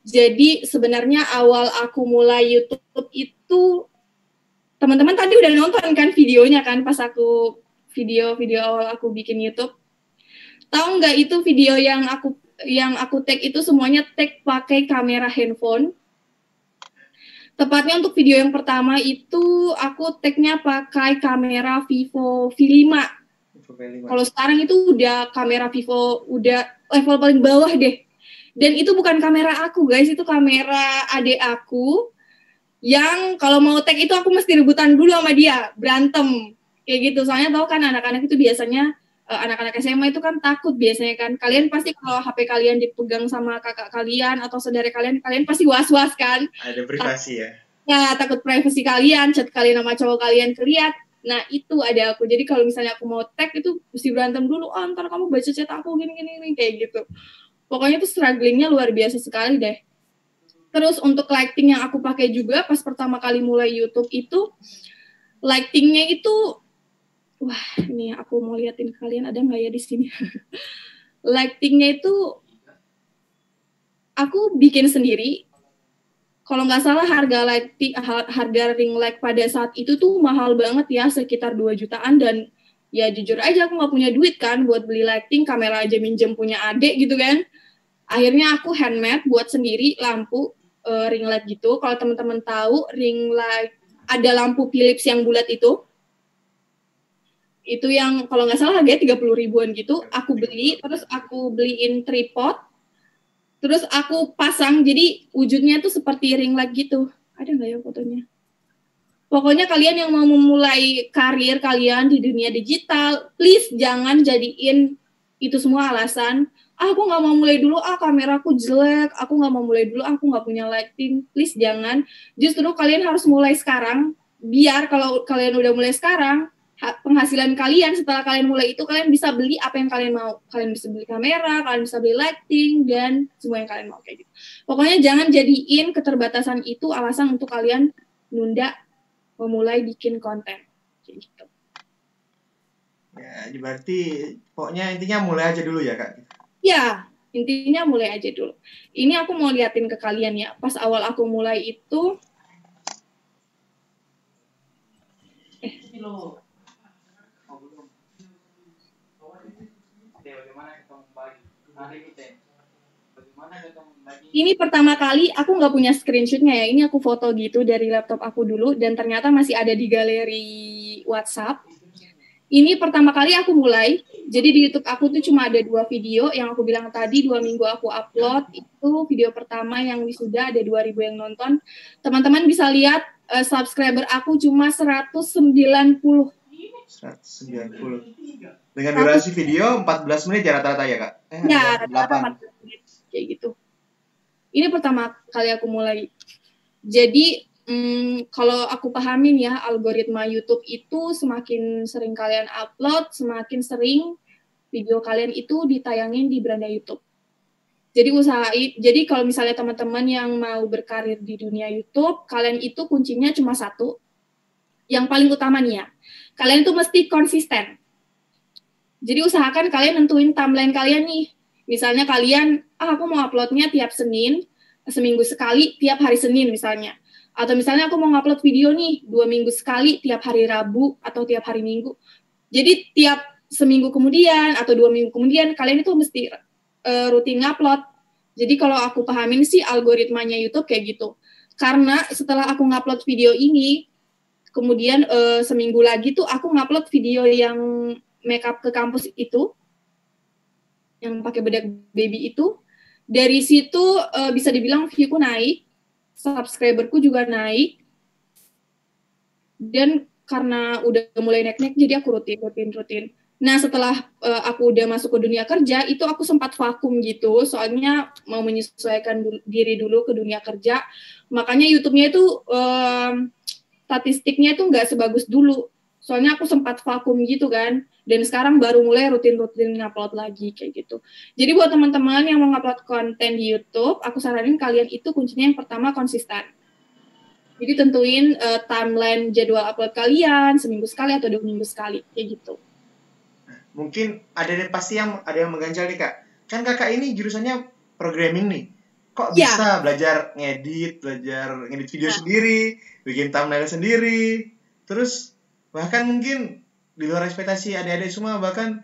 Jadi sebenarnya awal aku mulai YouTube itu, teman-teman tadi udah nonton kan videonya kan pas aku video awal aku bikin YouTube. Tahu nggak itu video yang aku tag itu semuanya tag pakai kamera handphone. Tepatnya untuk video yang pertama itu aku tagnya pakai kamera Vivo V5. Kalau sekarang itu udah kamera Vivo udah level paling bawah deh. Dan itu bukan kamera aku guys, itu kamera adik aku yang kalau mau tag itu aku mesti rebutan dulu sama dia, berantem kayak gitu. Soalnya tahu kan anak-anak itu biasanya anak-anak SMA itu kan takut biasanya kan. Kalian pasti kalau HP kalian dipegang sama kakak kalian atau saudara kalian pasti was-was kan. Ada privasi ya. Ya, takut privasi kalian, chat kalian sama cowok kalian keliat. Nah, itu ada aku. Jadi kalau misalnya aku mau tag itu mesti berantem dulu. Oh, ntar kamu baca chat aku gini kayak gitu. Pokoknya itu strugglingnya luar biasa sekali deh. Terus untuk lighting yang aku pakai juga pas pertama kali mulai YouTube itu, lightingnya itu, wah ini aku mau liatin kalian ada nggak ya di sini. Lightingnya itu aku bikin sendiri. Kalau nggak salah harga ring light pada saat itu tuh mahal banget ya, sekitar 2 jutaan, dan ya jujur aja aku nggak punya duit kan buat beli lighting, kamera aja minjem punya adik gitu kan. Akhirnya aku handmade buat sendiri lampu ring light gitu. Kalau teman-teman tahu ring light, ada lampu Philips yang bulat itu yang kalau nggak salah harganya 30 ribuan gitu. Aku beli, terus aku beliin tripod, terus aku pasang, jadi wujudnya tuh seperti ring light gitu. Ada nggak ya fotonya? Pokoknya kalian yang mau memulai karir kalian di dunia digital, please jangan jadiin itu semua alasan. Aku nggak mau mulai dulu, kameraku jelek, aku nggak mau mulai dulu, aku nggak punya lighting. Please jangan. Justru kalian harus mulai sekarang, biar kalau kalian udah mulai sekarang, penghasilan kalian setelah kalian mulai itu, kalian bisa beli apa yang kalian mau. Kalian bisa beli kamera, kalian bisa beli lighting, dan semua yang kalian mau kayak gitu. Pokoknya jangan jadiin keterbatasan itu alasan untuk kalian nunda memulai bikin konten. Gitu. Ya, berarti pokoknya intinya mulai aja dulu ya, Kak? Ya, intinya mulai aja dulu. Ini aku mau liatin ke kalian ya. Pas awal aku mulai itu, ini pertama kali aku nggak punya screenshotnya ya. Ini aku foto gitu dari laptop aku dulu, dan ternyata masih ada di galeri WhatsApp. Ini pertama kali aku mulai. Jadi di YouTube aku tuh cuma ada 2 video yang aku bilang tadi, 2 minggu aku upload. Itu video pertama yang wisuda ada 2.000 yang nonton. Teman-teman bisa lihat subscriber aku cuma 190. 190. Dengan durasi video 14 menit ya rata-rata ya, Kak? Ya, rata-rata 14 menit. Kayak gitu. Ini pertama kali aku mulai. Jadi kalau aku pahamin ya, algoritma YouTube itu semakin sering kalian upload, semakin sering video kalian itu ditayangin di beranda YouTube. Jadi kalau misalnya teman-teman yang mau berkarir di dunia YouTube, kalian itu kuncinya cuma satu. Yang paling utama nih ya, kalian tuh mesti konsisten. Jadi usahakan kalian nentuin timeline kalian nih. Misalnya kalian, aku mau uploadnya tiap Senin, seminggu sekali, tiap hari Senin misalnya. Atau misalnya aku mau ngupload video nih 2 minggu sekali, tiap hari Rabu atau tiap hari Minggu. Jadi tiap seminggu kemudian atau 2 minggu kemudian kalian itu mesti rutin ngupload. Jadi kalau aku pahamin sih algoritmanya YouTube kayak gitu. Karena setelah aku ngupload video ini, kemudian seminggu lagi tuh aku ngupload video yang makeup ke kampus itu, yang pakai bedak baby itu. Dari situ bisa dibilang view-ku naik, subscriberku juga naik, dan karena udah mulai naik-naik, jadi aku rutin. Nah, setelah aku udah masuk ke dunia kerja, itu aku sempat vakum gitu, soalnya mau menyesuaikan diri dulu ke dunia kerja. Makanya YouTube-nya itu statistiknya itu nggak sebagus dulu. Soalnya aku sempat vakum gitu kan, dan sekarang baru mulai rutin-rutin ngupload lagi kayak gitu. Jadi buat teman-teman yang mau ngupload konten di YouTube, aku saranin kalian itu kuncinya yang pertama konsisten. Jadi tentuin timeline jadwal upload kalian, seminggu sekali atau 2 minggu sekali, kayak gitu. Mungkin pasti ada yang mengganjal nih Kak. Kan Kakak ini jurusannya programming nih. Kok bisa belajar ngedit video sendiri, bikin thumbnail sendiri. Terus bahkan mungkin di luar ekspektasi adik-adik semua, bahkan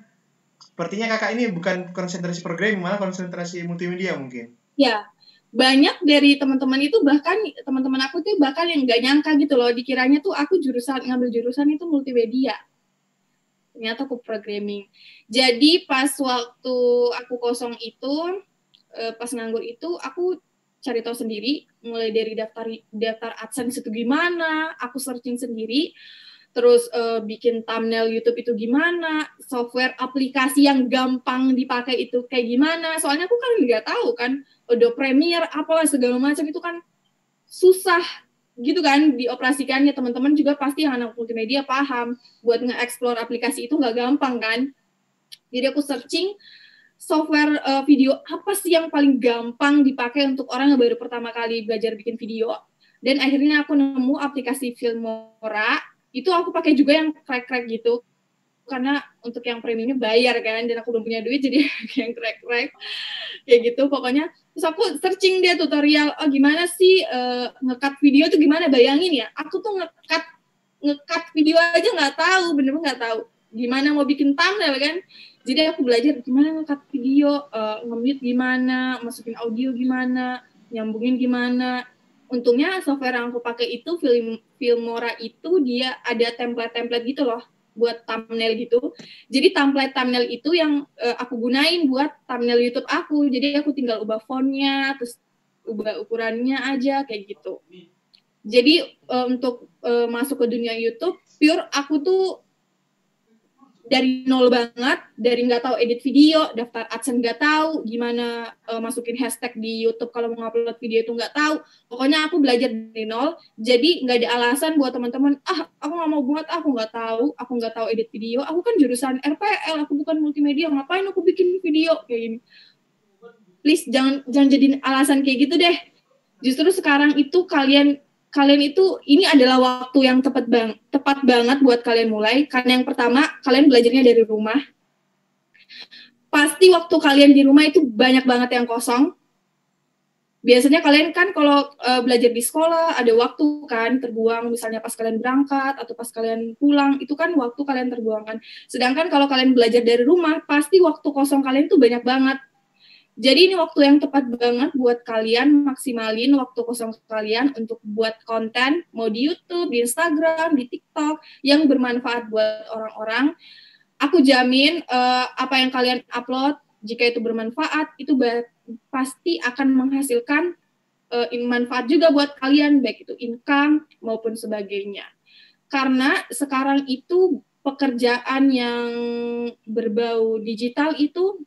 sepertinya Kakak ini bukan konsentrasi programming, malah konsentrasi multimedia mungkin. Ya, banyak dari teman-teman itu, bahkan teman-teman aku tuh bahkan yang nggak nyangka gitu loh, dikiranya tuh aku ngambil jurusan itu multimedia. Ternyata aku programming. Jadi pas waktu aku kosong itu, pas nganggur itu, aku cari tahu sendiri, mulai dari daftar AdSense itu gimana, aku searching sendiri, terus bikin thumbnail YouTube itu gimana, software aplikasi yang gampang dipakai itu kayak gimana, soalnya aku kan nggak tahu kan, Adobe Premiere, apalah segala macam itu kan susah gitu kan dioperasikannya. Teman-teman juga pasti yang anak multimedia paham, buat nge-explore aplikasi itu nggak gampang kan. Jadi aku searching software video apa sih yang paling gampang dipakai untuk orang yang baru pertama kali belajar bikin video, dan akhirnya aku nemu aplikasi Filmora. Itu aku pakai juga yang crack gitu, karena untuk yang premiumnya bayar kan, dan aku belum punya duit jadi yang crack kayak gitu pokoknya. Terus aku searching dia tutorial, gimana sih nge-cut video tuh gimana, bayangin ya, aku tuh nge-cut video aja nggak tahu, bener-bener nggak tahu gimana mau bikin thumbnail kan. Jadi aku belajar gimana nge-cut video, nge-mute gimana, masukin audio gimana, nyambungin gimana. Untungnya software yang aku pakai itu Filmora itu dia ada template-template gitu loh buat thumbnail gitu. Jadi template thumbnail itu yang aku gunain buat thumbnail YouTube aku. Jadi aku tinggal ubah fontnya, terus ubah ukurannya aja kayak gitu. Jadi untuk masuk ke dunia YouTube, pure aku tuh dari nol banget, dari nggak tahu edit video, daftar AdSense nggak tahu, gimana masukin hashtag di YouTube kalau mau ngupload video itu nggak tahu. Pokoknya aku belajar dari nol, jadi nggak ada alasan buat teman-teman, aku nggak mau buat, aku nggak tahu edit video, aku kan jurusan RPL, aku bukan multimedia, ngapain aku bikin video kayak gini. Please jangan jadiin alasan kayak gitu deh. Justru sekarang itu kalian itu ini adalah waktu yang tepat banget buat kalian mulai, karena yang pertama kalian belajarnya dari rumah. Pasti waktu kalian di rumah itu banyak banget yang kosong. Biasanya kalian kan kalau belajar di sekolah ada waktu kan terbuang, misalnya pas kalian berangkat atau pas kalian pulang, itu kan waktu kalian terbuang kan. Sedangkan kalau kalian belajar dari rumah, pasti waktu kosong kalian itu banyak banget. Jadi ini waktu yang tepat banget buat kalian maksimalin waktu kosong kalian untuk buat konten, mau di YouTube, di Instagram, di TikTok, yang bermanfaat buat orang-orang. Aku jamin apa yang kalian upload, jika itu bermanfaat, itu pasti akan menghasilkan manfaat juga buat kalian, baik itu income maupun sebagainya. Karena sekarang itu pekerjaan yang berbau digital itu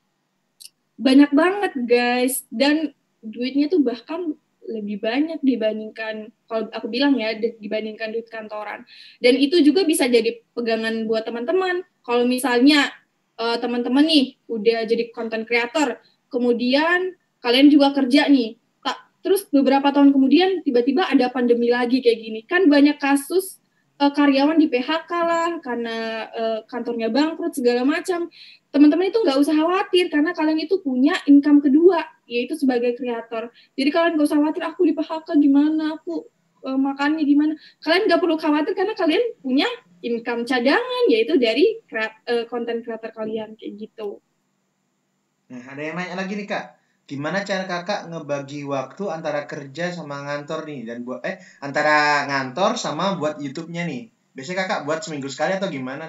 banyak banget guys, dan duitnya tuh bahkan lebih banyak dibandingkan, kalau aku bilang ya, dibandingkan duit kantoran. Dan itu juga bisa jadi pegangan buat teman-teman. Kalau misalnya teman-teman nih udah jadi content creator, kemudian kalian juga kerja nih, terus beberapa tahun kemudian tiba-tiba ada pandemi lagi kayak gini, kan banyak kasus karyawan di PHK lah karena kantornya bangkrut segala macam. Teman-teman itu nggak usah khawatir, karena kalian itu punya income kedua, yaitu sebagai kreator. Jadi kalian nggak usah khawatir, aku di PHK gimana, aku makannya gimana. Kalian nggak perlu khawatir, karena kalian punya income cadangan, yaitu dari konten kreator kalian, kayak gitu. Nah, ada yang nanya lagi nih Kak, gimana cara Kakak ngebagi waktu antara kerja sama ngantor nih, dan antara ngantor sama buat YouTube-nya nih? Biasanya Kakak buat seminggu sekali atau gimana?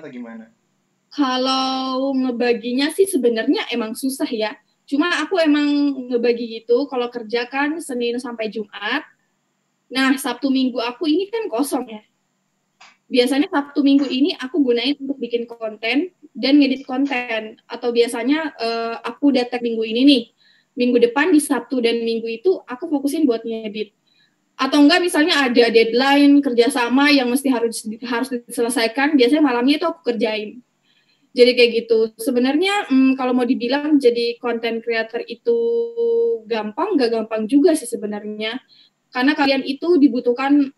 Kalau ngebaginya sih sebenarnya emang susah ya. Cuma aku emang ngebagi gitu, kalau kerja kan Senin sampai Jumat. Nah, Sabtu Minggu aku ini kan kosong ya. biasanya Sabtu Minggu ini aku gunain untuk bikin konten dan ngedit konten. Atau biasanya aku udah tag minggu ini nih, minggu depan di Sabtu dan Minggu itu aku fokusin buat ngedit. Atau enggak misalnya ada deadline kerjasama yang mesti harus diselesaikan, biasanya malamnya itu aku kerjain. Jadi kayak gitu. Sebenarnya kalau mau dibilang jadi content creator itu gampang, nggak gampang juga sih sebenarnya. Karena kalian itu dibutuhkan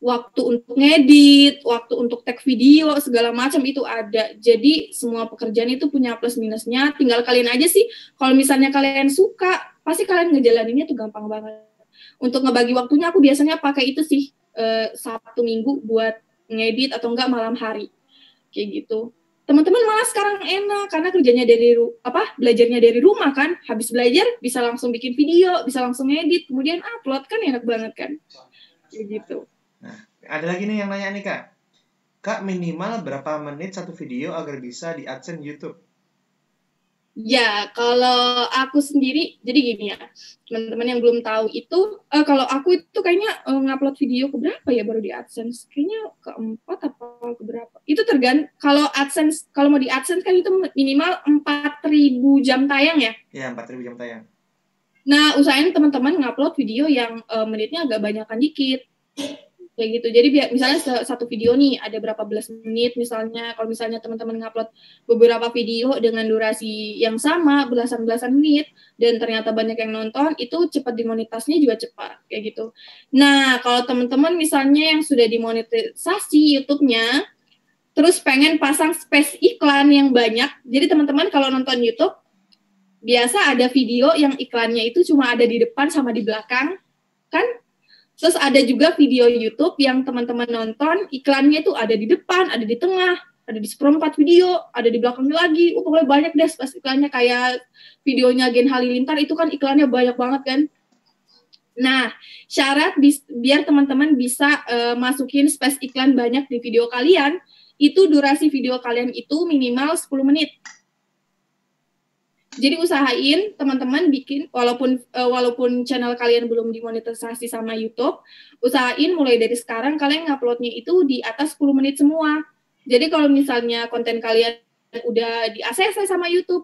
waktu untuk ngedit, waktu untuk tag video, segala macam itu ada. Jadi semua pekerjaan itu punya plus minusnya. Tinggal kalian aja sih. Kalau misalnya kalian suka, pasti kalian ngejalaninnya tuh gampang banget. Untuk ngebagi waktunya aku biasanya pakai itu sih, Sabtu Minggu buat ngedit atau enggak malam hari. Kayak gitu. Teman-teman malah sekarang enak karena kerjanya belajarnya dari rumah kan. Habis belajar bisa langsung bikin video, bisa langsung ngedit, kemudian upload, kan enak banget kan. Kayak gitu. Nah, ada lagi nih yang nanya nih Kak. Kak, minimal berapa menit satu video agar bisa di AdSense YouTube? Ya, kalau aku sendiri, jadi gini ya, teman-teman yang belum tahu itu, kalau aku itu kayaknya ngupload video ke berapa ya baru di AdSense? Kayaknya keempat apa ke berapa? Itu tergantung, kalau AdSense, kalau mau di AdSense kan itu minimal 4.000 jam tayang ya? Ya, 4.000 jam tayang. Nah, usahain teman-teman ngupload video yang menitnya agak banyakan dikit. Kayak gitu. Jadi misalnya satu video nih ada berapa belas menit misalnya. Kalau misalnya teman-teman ngupload beberapa video dengan durasi yang sama belasan menit dan ternyata banyak yang nonton, itu cepat dimonetasnya juga cepat kayak gitu. Nah, kalau teman-teman misalnya yang sudah dimonetisasi YouTube-nya terus pengen pasang space iklan yang banyak. Jadi teman-teman kalau nonton YouTube biasa ada video yang iklannya itu cuma ada di depan sama di belakang kan? Terus ada juga video YouTube yang teman-teman nonton, iklannya itu ada di depan, ada di tengah, ada di seperempat video, ada di belakangnya lagi. Pokoknya banyak deh space iklannya, kayak videonya Gen Halilintar itu kan iklannya banyak banget kan. Nah, syarat biar teman-teman bisa masukin space iklan banyak di video kalian, itu durasi video kalian itu minimal 10 menit. Jadi usahain teman-teman bikin, walaupun channel kalian belum dimonetisasi sama YouTube, usahain mulai dari sekarang kalian nguploadnya itu di atas 10 menit semua. Jadi kalau misalnya konten kalian udah di ACC sama YouTube,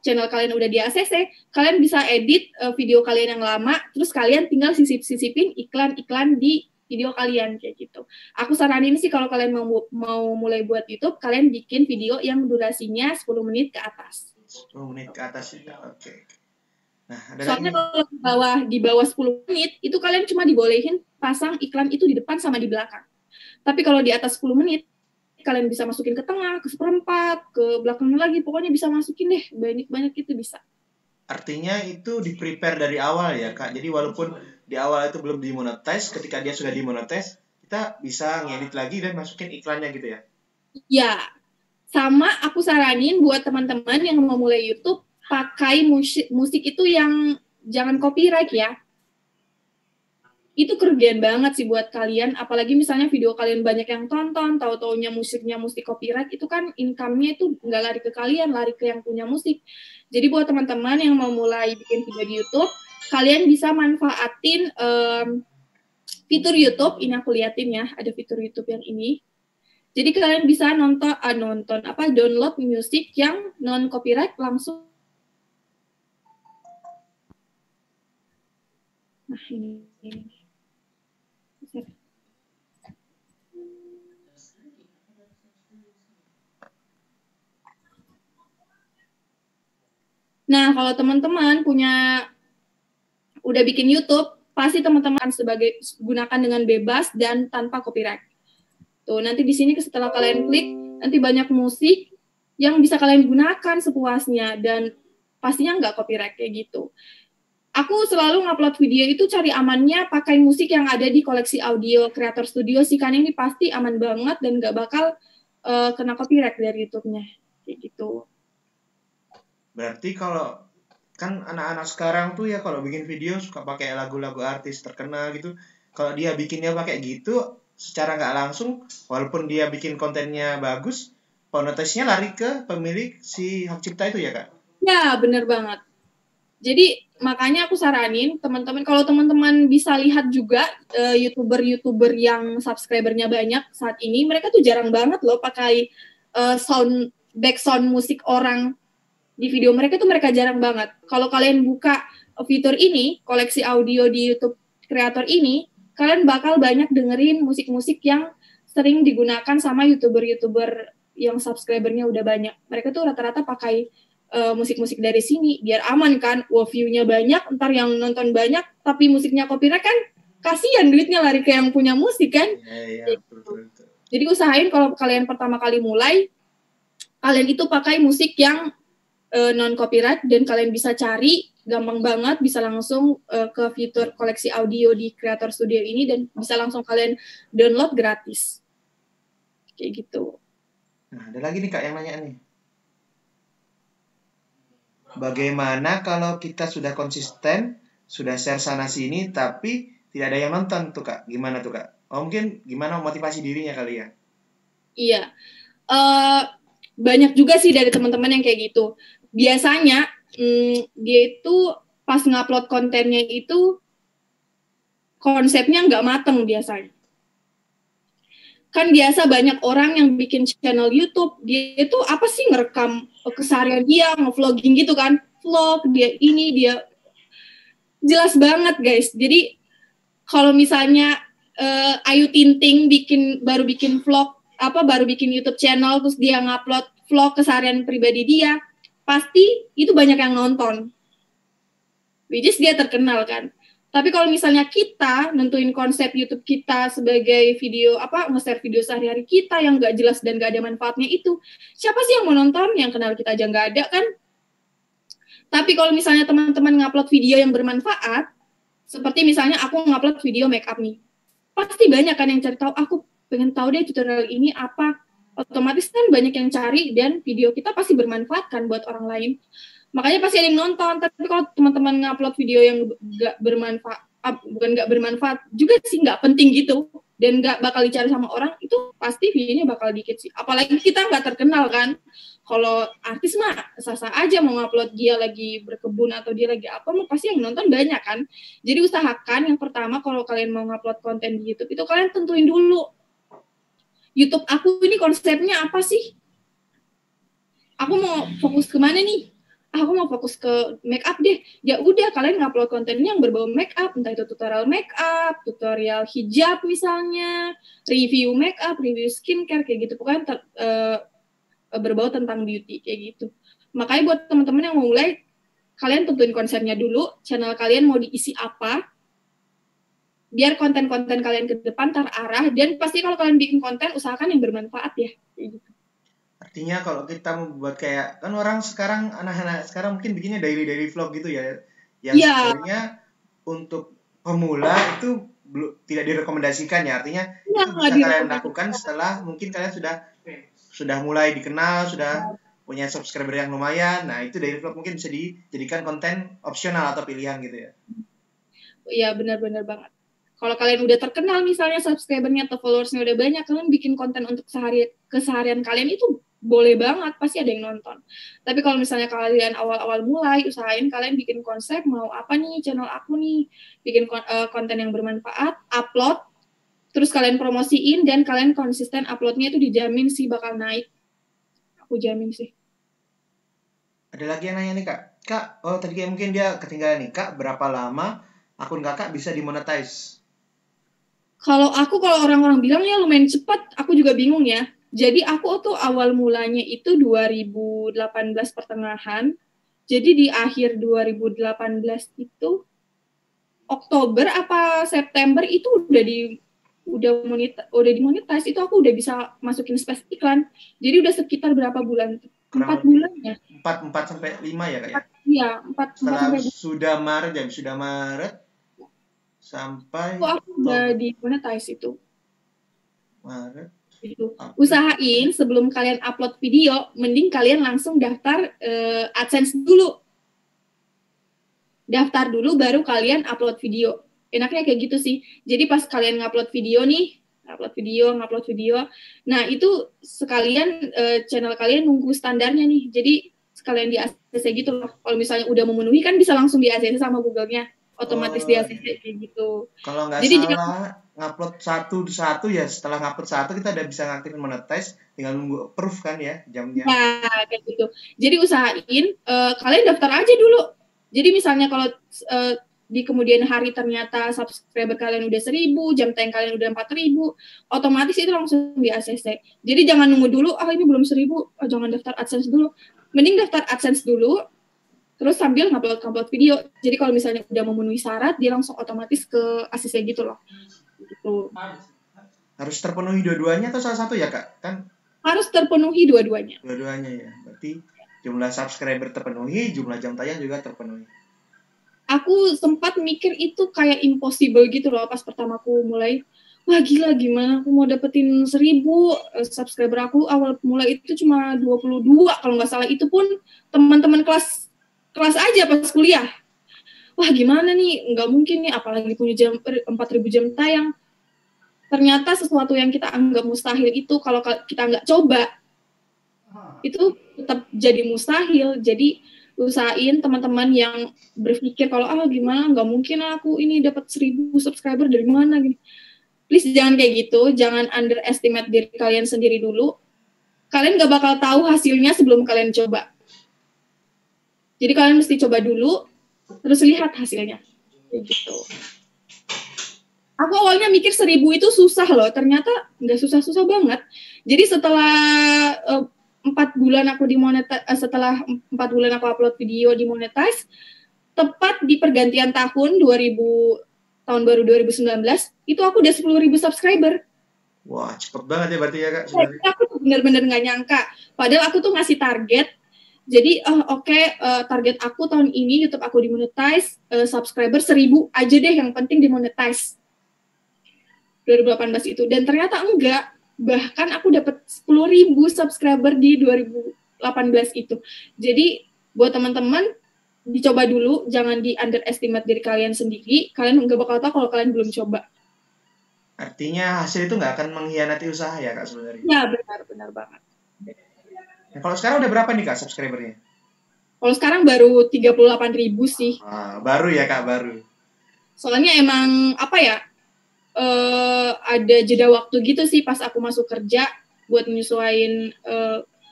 channel kalian udah di ACC, kalian bisa edit video kalian yang lama, terus kalian tinggal sisipin iklan-iklan di video kalian kayak gitu. Aku saranin sih kalau kalian mau mulai buat YouTube, kalian bikin video yang durasinya 10 menit ke atas. 10 menit ke atas ya. Oke. Nah, ada soalnya lagi. kalau di bawah 10 menit itu kalian cuma dibolehin pasang iklan itu di depan sama di belakang. Tapi kalau di atas 10 menit kalian bisa masukin ke tengah, ke seperempat, ke belakang lagi, pokoknya bisa masukin deh, banyak itu bisa. Artinya itu di prepare dari awal ya Kak. Jadi walaupun di awal itu belum dimonetize, ketika dia sudah dimonetize, kita bisa ngedit lagi dan masukin iklannya gitu ya. Ya. Sama aku saranin buat teman-teman yang mau mulai YouTube, pakai musik itu yang jangan copyright ya. Itu kerugian banget sih buat kalian, apalagi misalnya video kalian banyak yang tonton, tahu-taunya musiknya musik copyright, itu kan income-nya itu nggak lari ke kalian, lari ke yang punya musik. Jadi buat teman-teman yang mau mulai bikin video di YouTube, kalian bisa manfaatin fitur YouTube, ini aku liatin ya, ada fitur YouTube yang ini. Jadi kalian bisa download musik yang non copyright langsung. Nah, ini. Nah, kalau teman-teman udah bikin YouTube, pasti teman-teman gunakan dengan bebas dan tanpa copyright. Tuh, nanti di sini setelah kalian klik, nanti banyak musik yang bisa kalian gunakan sepuasnya dan pastinya nggak copyright kayak gitu. Aku selalu ngupload video itu cari amannya pakai musik yang ada di koleksi audio Creator Studio sih, kan ini pasti aman banget dan nggak bakal kena copyright dari YouTube-nya kayak gitu. Berarti kalau kan anak-anak sekarang tuh ya kalau bikin video suka pakai lagu-lagu artis terkenal gitu. Kalau dia bikinnya pakai gitu, secara nggak langsung, walaupun dia bikin kontennya bagus, monetisasinya lari ke pemilik si hak cipta itu ya Kak? Ya, bener banget. Jadi makanya aku saranin teman-teman, kalau teman-teman bisa lihat juga YouTuber-YouTuber yang subscribernya banyak saat ini, mereka tuh jarang banget loh pakai background musik orang di video mereka tuh, mereka jarang banget. Kalau kalian buka fitur ini, koleksi audio di YouTube kreator ini, kalian bakal banyak dengerin musik-musik yang sering digunakan sama YouTuber-YouTuber yang subscribernya udah banyak. Mereka tuh rata-rata pakai musik-musik dari sini, biar aman kan. Wah, view-nya banyak, ntar yang nonton banyak, tapi musiknya copyright kan, kasihan duitnya lari ke yang punya musik kan. Iya, betul. Jadi usahain kalau kalian pertama kali mulai, kalian itu pakai musik yang non-copyright, dan kalian bisa cari, gampang banget, bisa langsung ke fitur koleksi audio di Creator Studio ini, dan bisa langsung kalian download gratis. Kayak gitu. Nah, ada lagi nih Kak yang nanya nih. Bagaimana kalau kita sudah konsisten, sudah share sana-sini, tapi tidak ada yang nonton tuh Kak? Gimana tuh Kak? Oh, mungkin gimana motivasi dirinya kali ya? Iya. Banyak juga sih dari teman-teman yang kayak gitu. Biasanya dia itu pas ngupload kontennya itu konsepnya nggak mateng biasanya. Kan biasa banyak orang yang bikin channel YouTube, dia itu apa sih, ngerekam keseharian dia, ngevlogging gitu kan, vlog, dia ini, dia jelas banget guys. Jadi kalau misalnya Ayu Ting Ting baru bikin vlog, baru bikin YouTube channel, terus dia ngupload vlog keseharian pribadi dia, pasti itu banyak yang nonton, which is dia terkenal kan. Tapi kalau misalnya kita nentuin konsep YouTube kita sebagai video nge-share video sehari-hari kita yang nggak jelas dan nggak ada manfaatnya, itu siapa sih yang mau nonton? Yang kenal kita aja nggak ada kan. Tapi kalau misalnya teman-teman ngupload video yang bermanfaat, seperti misalnya aku ngupload video make up nih, pasti banyak kan yang cari tahu, aku pengen tahu deh tutorial ini apa. Otomatis kan banyak yang cari, dan video kita pasti bermanfaat kan buat orang lain. Makanya pasti ada yang nonton. Tapi kalau teman-teman ngupload video yang nggak bermanfaat, bukan nggak bermanfaat juga sih, nggak penting gitu, dan nggak bakal dicari sama orang, itu pasti videonya bakal dikit sih. Apalagi kita nggak terkenal kan. Kalau artis mah sah-sah aja mau ngupload dia lagi berkebun atau dia lagi apa, mah pasti yang nonton banyak kan. Jadi usahakan yang pertama kalau kalian mau ngupload konten di YouTube itu kalian tentuin dulu, YouTube aku ini konsepnya apa sih? Aku mau fokus kemana nih? Aku mau fokus ke make up deh. Ya udah, kalian ngupload kontennya yang berbau make up, entah itu tutorial make up, tutorial hijab misalnya, review make up, review skincare kayak gitu. Pokoknya berbau tentang beauty kayak gitu. Makanya buat teman-teman yang mau mulai, kalian tentuin konsepnya dulu, channel kalian mau diisi apa, biar konten-konten kalian ke depan terarah, dan pasti kalau kalian bikin konten, usahakan yang bermanfaat ya. Kayak gitu. Artinya kalau kita membuat kayak, kan orang sekarang, anak-anak sekarang mungkin bikinnya daily vlog gitu ya, yang sebenarnya untuk pemula itu tidak direkomendasikan ya. Artinya itu bisa kalian lakukan setelah mungkin kalian sudah mulai dikenal, sudah punya subscriber yang lumayan. Nah, itu daily vlog mungkin bisa dijadikan konten opsional atau pilihan gitu ya. Iya, benar-benar banget. Kalau kalian udah terkenal misalnya subscribernya atau followersnya udah banyak, kalian bikin konten untuk keseharian kalian itu boleh banget, pasti ada yang nonton. Tapi kalau misalnya kalian awal-awal mulai, usahain kalian bikin konsep, mau apa nih channel aku nih, bikin konten yang bermanfaat, upload, terus kalian promosiin, dan kalian konsisten uploadnya, itu dijamin sih bakal naik. Aku jamin sih. Ada lagi yang nanya nih Kak, oh tadi mungkin dia ketinggalan nih, Kak, berapa lama akun Kakak bisa dimonetize? Kalau orang-orang bilang ya lumayan cepat, aku juga bingung ya. Jadi aku tuh awal mulanya itu 2018 pertengahan. Jadi di akhir 2018 itu Oktober apa September itu udah dimonetize, itu aku udah bisa masukin space iklan. Jadi udah sekitar berapa bulan? 4 bulan ya? 4 sampai 5 ya Kak ya? Iya, 4 sampai sudah Maret sampai aku udah dimonetize itu. Maret. Gitu. Usahain sebelum kalian upload video, mending kalian langsung daftar AdSense dulu. Daftar dulu baru kalian upload video. Enaknya kayak gitu sih. Jadi pas kalian ngupload video nih, ngupload video. Nah, itu sekalian channel kalian nunggu standarnya nih. Jadi kalian di ACC gitu loh. Kalau misalnya udah memenuhi kan bisa langsung di ACC sama Google-nya, otomatis di ACC kayak gitu. Kalau nggak Jadi salah ngupload satu ya, setelah ngupload satu kita udah bisa ngaktifin monetize, tinggal nunggu approve kan ya jamnya. ya kayak gitu. Jadi usahain kalian daftar aja dulu. Jadi misalnya kalau di kemudian hari ternyata subscriber kalian udah 1.000, jam tayang kalian udah 4.000, otomatis itu langsung di ACC. Jadi jangan nunggu dulu, ini belum 1.000, jangan daftar AdSense dulu. Mending daftar AdSense dulu, terus sambil ngupload video. Jadi kalau misalnya udah memenuhi syarat, dia langsung otomatis ke ACC gitu loh. Gitu. Harus terpenuhi dua-duanya atau salah satu ya Kak? Kan harus terpenuhi dua-duanya. Dua-duanya ya. Berarti jumlah subscriber terpenuhi, jumlah jam tayang juga terpenuhi. Aku sempat mikir itu kayak impossible gitu loh pas pertama aku mulai. Wah gila, gimana aku mau dapetin 1.000 subscriber. Aku awal mulai itu cuma 22 kalau nggak salah, itu pun teman-teman kelas aja pas kuliah. Wah gimana nih, nggak mungkin nih, apalagi punya 4.000 jam tayang. Ternyata sesuatu yang kita anggap mustahil itu kalau kita nggak coba, itu tetap jadi mustahil. Jadi usahain teman-teman yang berpikir kalau gimana, nggak mungkin aku ini dapat 1.000 subscriber dari mana gitu. Please jangan kayak gitu, jangan underestimate diri kalian sendiri dulu. Kalian nggak bakal tahu hasilnya sebelum kalian coba. Jadi kalian mesti coba dulu, terus lihat hasilnya. Kayak gitu. Aku awalnya mikir 1.000 itu susah loh, ternyata nggak susah-susah banget. Jadi setelah 4 bulan aku setelah 4 bulan aku upload video dimonetize, tepat di pergantian tahun tahun baru 2019, itu aku udah 10.000 subscriber. Wah, cepet banget ya berarti ya Kak sebenarnya. Aku bener-bener nggak nyangka. Padahal aku tuh ngasih target. Jadi target aku tahun ini YouTube aku dimonetize, subscriber 1.000 aja deh, yang penting dimonetize. 2018 itu. Dan ternyata enggak. Bahkan aku dapat 10.000 subscriber di 2018 itu. Jadi buat teman-teman, dicoba dulu, jangan di underestimate diri kalian sendiri. Kalian nggak bakal tahu kalau kalian belum coba. Artinya hasil itu nggak akan mengkhianati usaha ya Kak sebenarnya? Ya benar banget. Nah, kalau sekarang udah berapa nih Kak subscribernya? Kalau sekarang baru 38.000 sih. Baru ya Kak, baru. Soalnya emang ada jeda waktu gitu sih pas aku masuk kerja buat menyesuaikan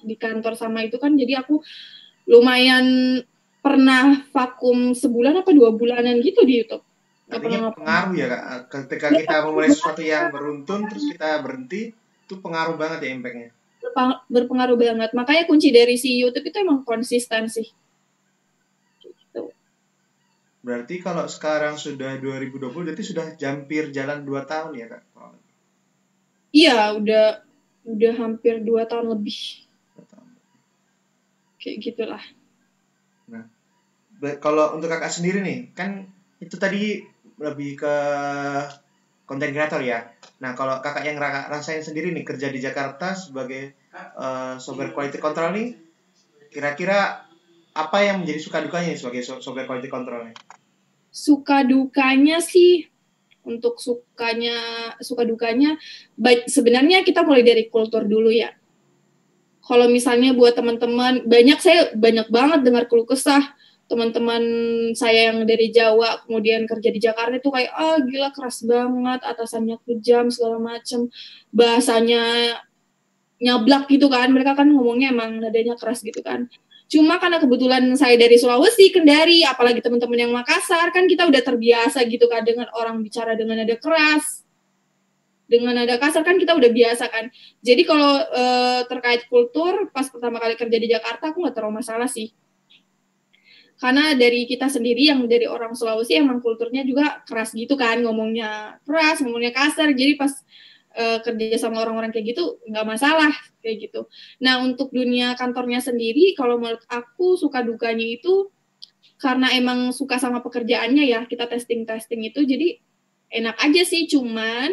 di kantor sama itu kan. Jadi aku lumayan pernah vakum sebulan apa 2 bulanan gitu di YouTube. Artinya pengaruh ya Kak, ketika kita memulai sesuatu yang beruntun terus kita berhenti, itu pengaruh banget ya impact-nya. Berpengaruh banget. Makanya kunci dari si YouTube itu emang konsistensi. Gitu. Berarti kalau sekarang sudah 2020, berarti sudah hampir jalan 2 tahun ya Kak? Iya, udah hampir 2 tahun lebih. 2 tahun. Kayak gitulah. Nah, kalau untuk Kakak sendiri nih, kan itu tadi lebih ke konten kreator ya. Nah, kalau Kakak yang rasain sendiri nih, kerja di Jakarta sebagai software quality control nih, kira-kira apa yang menjadi suka dukanya sebagai software quality control nih? Suka dukanya sih, untuk suka dukanya, baik sebenarnya kita mulai dari kultur dulu ya. Kalau misalnya buat teman-teman, saya banyak banget dengar keluh kesah teman-teman saya yang dari Jawa kemudian kerja di Jakarta itu kayak gila keras banget, atasannya kejam segala macem, bahasanya nyablak gitu kan, mereka kan ngomongnya emang nadanya keras gitu kan. Cuma karena kebetulan saya dari Sulawesi, Kendari, apalagi teman-teman yang Makassar, kan kita udah terbiasa gitu kan dengan orang bicara dengan nada keras, dengan nada kasar, kan kita udah biasa kan. Jadi kalau terkait kultur, pas pertama kali kerja di Jakarta aku nggak terlalu masalah sih. Karena dari kita sendiri yang dari orang Sulawesi emang kulturnya juga keras gitu kan, ngomongnya keras, ngomongnya kasar. Jadi pas kerja sama orang-orang kayak gitu nggak masalah kayak gitu. Nah untuk dunia kantornya sendiri, kalau menurut aku suka dukanya itu karena emang suka sama pekerjaannya ya, kita testing itu jadi enak aja sih. Cuman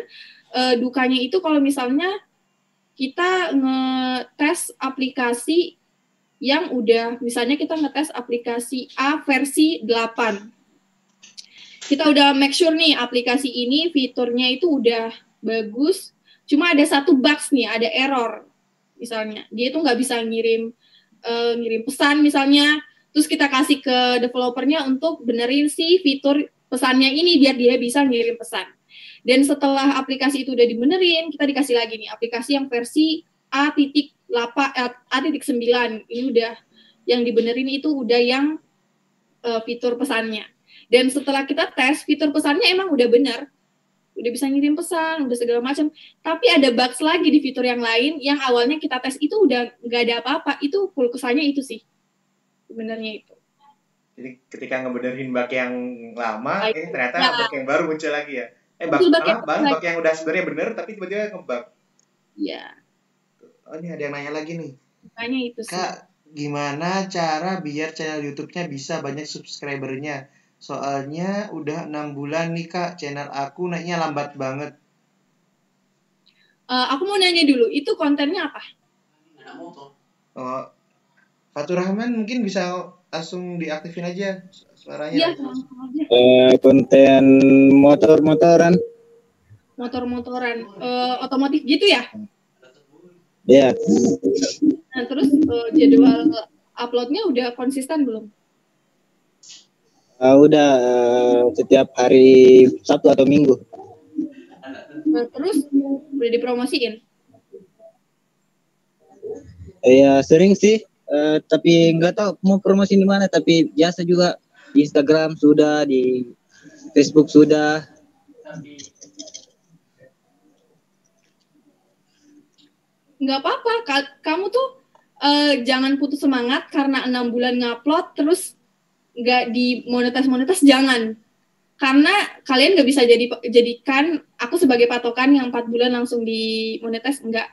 dukanya itu kalau misalnya kita ngetes aplikasi yang udah, misalnya kita ngetes aplikasi A versi 8. Kita udah make sure nih aplikasi ini fiturnya itu udah bagus, cuma ada satu bugs nih, ada error. Misalnya, dia itu nggak bisa ngirim ngirim pesan misalnya, terus kita kasih ke developernya untuk benerin si fitur pesannya ini biar dia bisa ngirim pesan. Dan setelah aplikasi itu udah dibenerin, kita dikasih lagi nih aplikasi yang versi A.9. Ini udah yang dibenerin itu udah yang fitur pesannya. Dan setelah kita tes, fitur pesannya emang udah bener. Udah bisa ngirim pesan, udah segala macam. Tapi ada bugs lagi di fitur yang lain yang awalnya kita tes itu udah nggak ada apa-apa. Itu full kesannya itu sih. Sebenarnya itu. Jadi ketika ngebenerin bug yang lama, ternyata Ya. bug yang baru muncul lagi ya. Muncul bug yang Bug yang udah sebenarnya bener tapi tiba-tiba ngebug. Iya. Oh, ini ada yang nanya lagi nih. Makanya itu sih. Kak, gimana cara biar channel YouTube-nya bisa banyak subscribernya? Soalnya udah 6 bulan nih Kak, channel aku naiknya lambat banget. Aku mau nanya dulu, itu kontennya apa? Oh, Fatur Rahman mungkin bisa langsung diaktifin aja suaranya. Iya, langsung aja. Konten motor-motoran. Motor-motoran, otomotif gitu ya? Ya, Nah, terus jadwal uploadnya udah konsisten belum? udah setiap hari Sabtu atau Minggu. Terus udah dipromosiin? Ya sering sih, tapi nggak tahu mau promosi di mana. Tapi biasa juga di Instagram sudah, di Facebook sudah. Nggak apa-apa, kamu tuh jangan putus semangat karena 6 bulan ngupload terus nggak dimonetas jangan. Karena kalian nggak bisa jadikan aku sebagai patokan yang 4 bulan langsung dimonetas, enggak.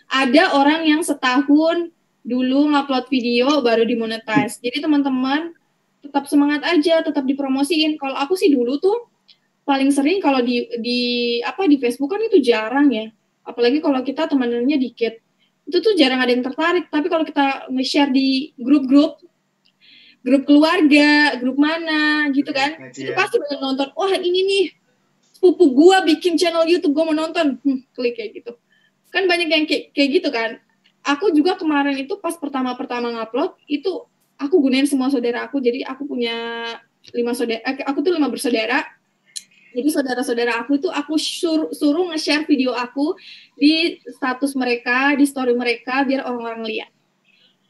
Ada orang yang setahun dulu ngupload video baru dimonetas. Jadi teman-teman tetap semangat aja, tetap dipromosiin. Kalau aku sih dulu tuh paling sering kalau di Facebook kan itu jarang ya. Apalagi kalau kita temenannya dikit. Itu tuh jarang ada yang tertarik. Tapi kalau kita nge-share di grup keluarga, grup mana gitu kan, itu pasti banyak nonton. Wah ini nih sepupu gua bikin channel YouTube, gua mau nonton. Klik kayak gitu. Kan banyak yang kayak gitu kan. Aku juga kemarin itu pas pertama ngupload itu aku gunain semua saudara aku. Jadi aku punya 5 saudara. Aku tuh 5 bersaudara. Jadi saudara-saudara aku itu aku suruh nge-share video aku di status mereka, di story mereka biar orang-orang lihat.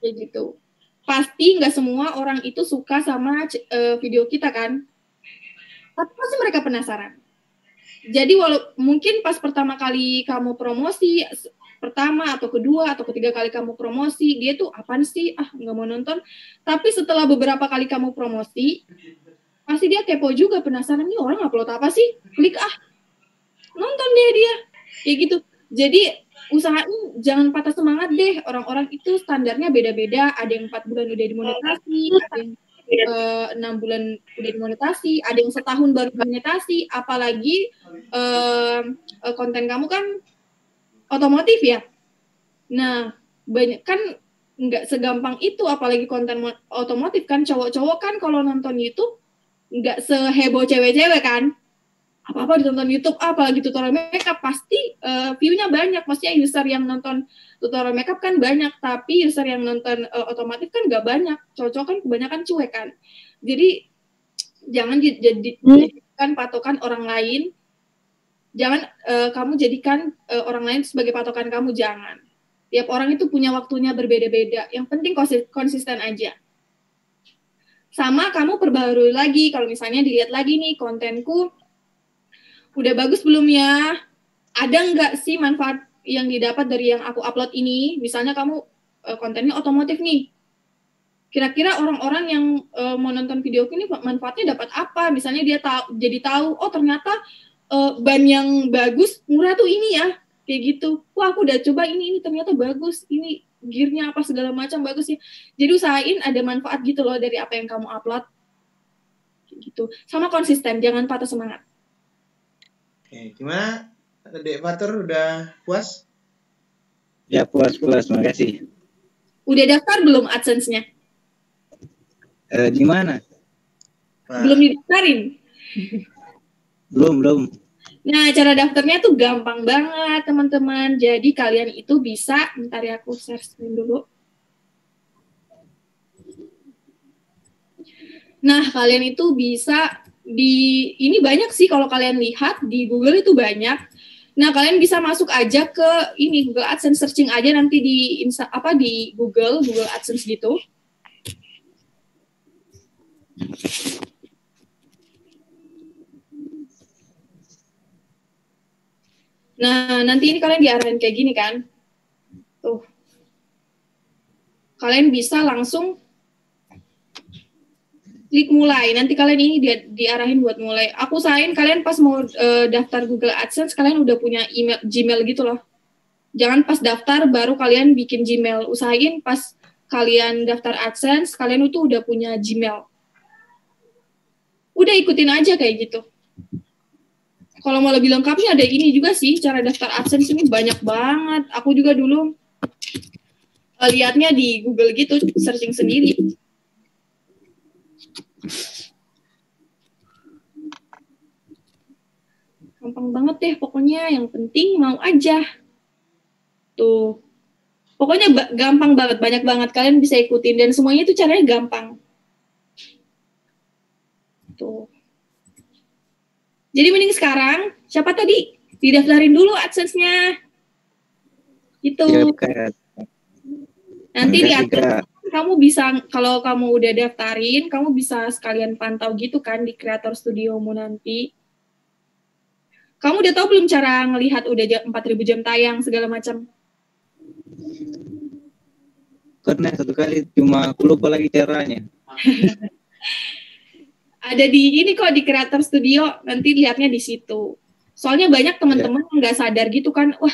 Kayak gitu. Pasti nggak semua orang itu suka sama video kita kan. Tapi pasti mereka penasaran. Jadi mungkin pas pertama kali kamu promosi, pertama atau kedua atau ketiga kali kamu promosi, dia tuh apaan sih? Nggak mau nonton. Tapi setelah beberapa kali kamu promosi, pasti dia kepo juga, penasaran nih orang upload apa sih? Klik nonton deh dia. Kayak gitu. Jadi usahain jangan patah semangat deh. Orang-orang itu standarnya beda-beda. Ada yang 4 bulan udah dimonetasi, ada yang 6 bulan udah dimonetasi, ada yang setahun baru dimonetasi. Apalagi konten kamu kan otomotif ya. Nah, banyak kan nggak segampang itu, apalagi konten otomotif kan. Cowok-cowok kan kalau nonton YouTube nggak seheboh cewek-cewek kan. Apa-apa ditonton YouTube, apalagi tutorial makeup pasti view-nya banyak. Maksudnya user yang nonton tutorial makeup kan banyak, tapi user yang nonton otomotif kan nggak banyak. Cowok-cowok kan kebanyakan cuek kan. Jadi jangan jadikan patokan orang lain. Jangan kamu jadikan orang lain sebagai patokan kamu, jangan. Tiap orang itu punya waktunya berbeda-beda. Yang penting konsisten aja. Sama kamu perbarui lagi, kalau misalnya dilihat lagi nih kontenku udah bagus belum ya? Ada nggak sih manfaat yang didapat dari yang aku upload ini? Misalnya kamu kontennya otomotif nih. Kira-kira orang-orang yang mau nonton videoku ini manfaatnya dapat apa? Misalnya dia jadi tahu, oh ternyata ban yang bagus murah tuh ini ya. Kayak gitu. Wah, aku udah coba ini ternyata bagus. Ini gearnya apa segala macam bagus ya. Jadi usahain ada manfaat gitu loh dari apa yang kamu upload. Gitu. Sama konsisten, jangan patah semangat. Oke, gimana? Dek Fatur udah puas? Ya puas, makasih. Udah daftar belum AdSense-nya? Di mana? Belum didaftarin? Belum. Nah, cara daftarnya tuh gampang banget, teman-teman. Jadi kalian itu bisa, bentar ya aku share screen dulu. Nah, kalian itu bisa ini banyak sih kalau kalian lihat di Google itu banyak. Nah, kalian bisa masuk aja ke ini Google AdSense, searching aja nanti di di Google AdSense gitu. Nah, nanti ini kalian diarahin kayak gini kan. Tuh. Kalian bisa langsung klik mulai. Nanti kalian ini diarahin buat mulai. Aku usahain kalian pas mau daftar Google AdSense, kalian udah punya email Gmail gitu loh. Jangan pas daftar baru kalian bikin Gmail. Usahain pas kalian daftar AdSense, kalian itu udah punya Gmail. Udah ikutin aja kayak gitu. Kalau mau lebih lengkapnya ada ini juga sih, cara daftar AdSense ini banyak banget. Aku juga dulu lihatnya di Google gitu, searching sendiri. Gampang banget deh, pokoknya yang penting mau aja. Tuh. Pokoknya gampang banget, banyak banget. Kalian bisa ikutin, dan semuanya itu caranya gampang. Tuh. Jadi mending sekarang, siapa tadi? Didaftarin dulu AdSense-nya. Gitu. Ya, Nanti di atas kamu bisa, kalau kamu udah daftarin, kamu bisa sekalian pantau gitu kan di Creator Studiomu nanti. Kamu udah tahu belum cara ngelihat udah 4.000 jam tayang segala macam? Karena satu kali cuma aku lupa lagi caranya. Ada di ini kok di Creator Studio, nanti lihatnya di situ. Soalnya banyak teman-teman yang nggak sadar gitu kan, wah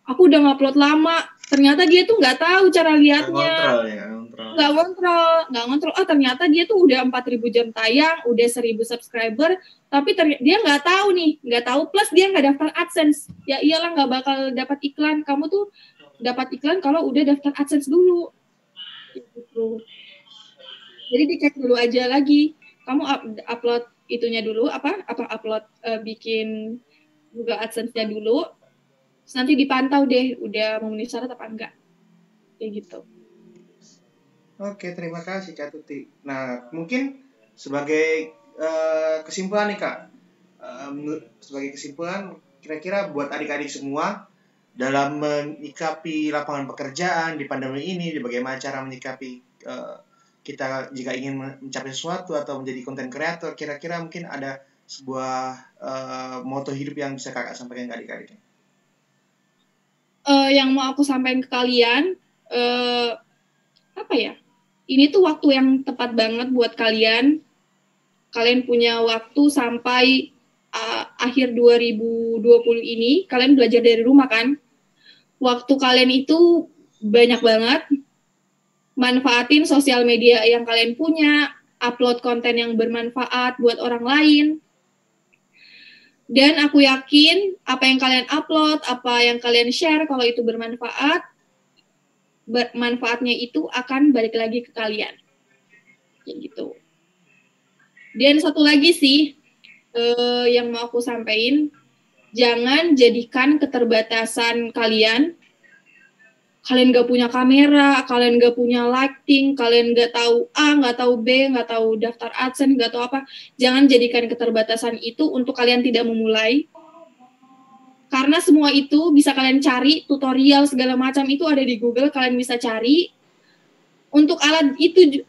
aku udah ngupload lama, ternyata dia tuh nggak tahu cara lihatnya. Nggak ngontrol. Oh ternyata dia tuh udah 4.000 jam tayang, udah 1.000 subscriber, tapi dia nggak tahu nih, nggak tahu, plus dia nggak daftar AdSense. Ya iyalah nggak bakal dapat iklan. Kamu tuh dapat iklan kalau udah daftar AdSense dulu. Gitu. Jadi dicek dulu aja lagi. Kamu upload itunya dulu, upload bikin Google AdSense-nya dulu. Terus nanti dipantau deh udah memenuhi syarat apa enggak. Kayak gitu. Oke, terima kasih Kak Tuti. Nah, mungkin sebagai kesimpulan nih Kak, sebagai kesimpulan, kira-kira buat adik-adik semua dalam menyikapi lapangan pekerjaan di pandemi ini, bagaimana cara menyikapi kita jika ingin mencapai sesuatu atau menjadi content creator, kira-kira mungkin ada sebuah moto hidup yang bisa Kakak sampaikan ke adik-adik. Yang mau aku sampaikan ke kalian, apa ya? Ini tuh waktu yang tepat banget buat kalian. Kalian punya waktu sampai akhir 2020 ini, kalian belajar dari rumah kan? Waktu kalian itu banyak banget. Manfaatin sosial media yang kalian punya, upload konten yang bermanfaat buat orang lain. Dan aku yakin apa yang kalian upload, apa yang kalian share, kalau itu bermanfaat, manfaatnya itu akan balik lagi ke kalian. Kayak gitu. Dan satu lagi sih, yang mau aku sampaikan, jangan jadikan keterbatasan kalian gak punya kamera, kalian gak punya lighting, kalian gak tahu A, gak tahu B, gak tahu daftar AdSense, gak tahu apa, jangan jadikan keterbatasan itu untuk kalian tidak memulai. Karena semua itu bisa kalian cari, tutorial segala macam itu ada di Google, kalian bisa cari. Untuk alat itu,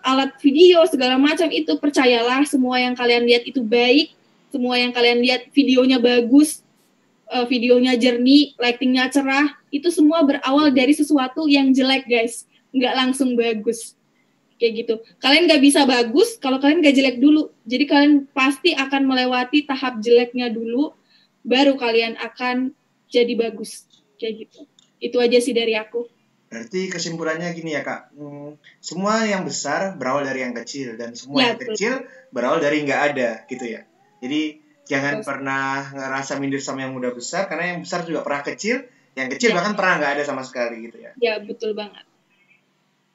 alat video segala macam itu, percayalah semua yang kalian lihat itu baik, semua yang kalian lihat videonya bagus, videonya jernih, lightingnya cerah, itu semua berawal dari sesuatu yang jelek guys, nggak langsung bagus. Kayak gitu. Kalian nggak bisa bagus kalau kalian nggak jelek dulu. Jadi kalian pasti akan melewati tahap jeleknya dulu, baru kalian akan jadi bagus. Kayak gitu. Itu aja sih dari aku. Berarti kesimpulannya gini ya Kak, semua yang besar berawal dari yang kecil, dan semua yang kecil berawal dari nggak ada gitu ya. Jadi jangan pernah ngerasa minder sama yang udah besar, karena yang besar juga pernah kecil, yang kecil bahkan pernah nggak ada sama sekali gitu ya. Ya, betul banget.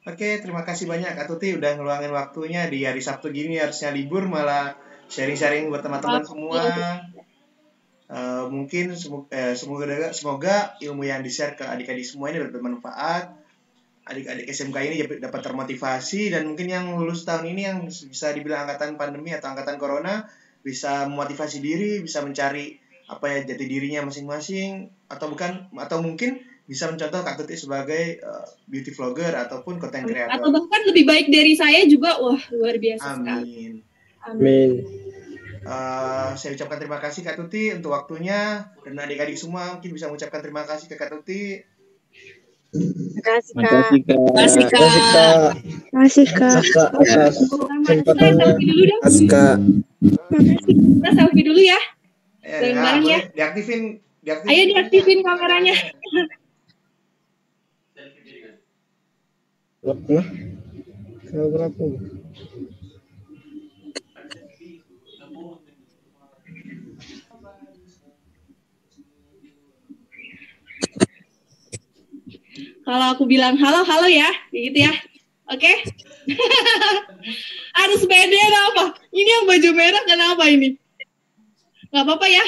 Oke, terima kasih banyak Kak Tuti udah ngeluangin waktunya di hari Sabtu gini, harusnya libur malah sharing-sharing buat teman-teman semua. Mungkin semoga ilmu yang di-share ke adik-adik semua ini bermanfaat. adik-adik SMK ini dapat termotivasi, dan mungkin yang lulus tahun ini yang bisa dibilang angkatan pandemi atau angkatan corona bisa memotivasi diri, bisa mencari apa ya jati dirinya masing-masing, atau mungkin bisa mencontoh Kak Tuti sebagai beauty vlogger ataupun content creator. Atau bahkan lebih baik dari saya juga, wah luar biasa sekali. Amin. Saya ucapkan terima kasih Kak Tuti untuk waktunya, dan adik-adik semua mungkin bisa mengucapkan terima kasih ke Kak Tuti. Makasih Kak. Makasih Kak. Makasih Kak. Makasih Kak. Selfie dulu dong. Makasih Kak. Kita selfie dulu ya. Bareng-bareng ya. Diaktifin. Ayo diaktifin kameranya. Berapa? Kalau aku bilang halo ya, gitu ya. Oke? Harus beda apa? Ini yang baju merah kenapa ini? Nggak apa-apa ya?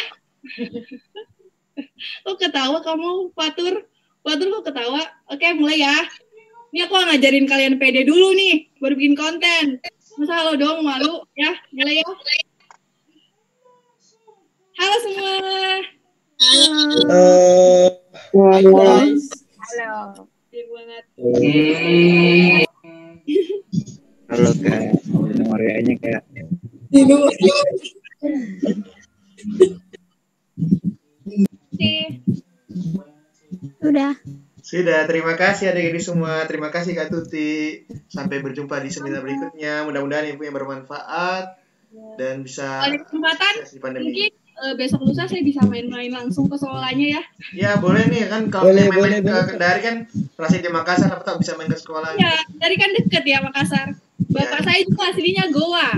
Kok ketawa kamu, Fatur? Fatur kok ketawa? Oke, mulai ya. Ini aku ngajarin kalian pede dulu nih, baru bikin konten. Masa halo dong, malu? Ya, mulai ya. Halo semua. Halo. Banget. Halo Kak. Nomornya Kak. Sudah, terima kasih adik-adik semua. Terima kasih Kak Tuti. Sampai berjumpa di seminar berikutnya. Mudah-mudahan info yang bermanfaat dan bisa Ada kesempatan di pandemi. mungkin besok lusa saya bisa main-main langsung ke sekolahnya ya. Ya boleh nih kan, kalau main-main ke Kendari kan rasanya di Makassar, apa tak bisa main ke sekolah? Ya, dari kan deket ya Makassar. Bapak saya juga aslinya Goa.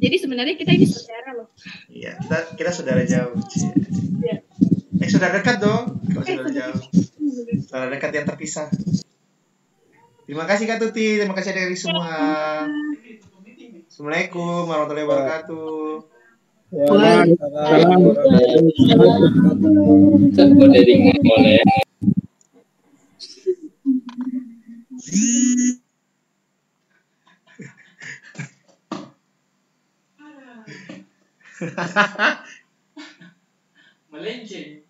Jadi sebenarnya kita ini saudara loh. Iya, kita saudara jauh. Iya. Saudara dekat dong, kalau saudara jauh. Saudara dekat yang terpisah. Terima kasih Kak Tuti, terima kasih adik-adik semua. Assalamualaikum warahmatullahi wabarakatuh. Melenceng.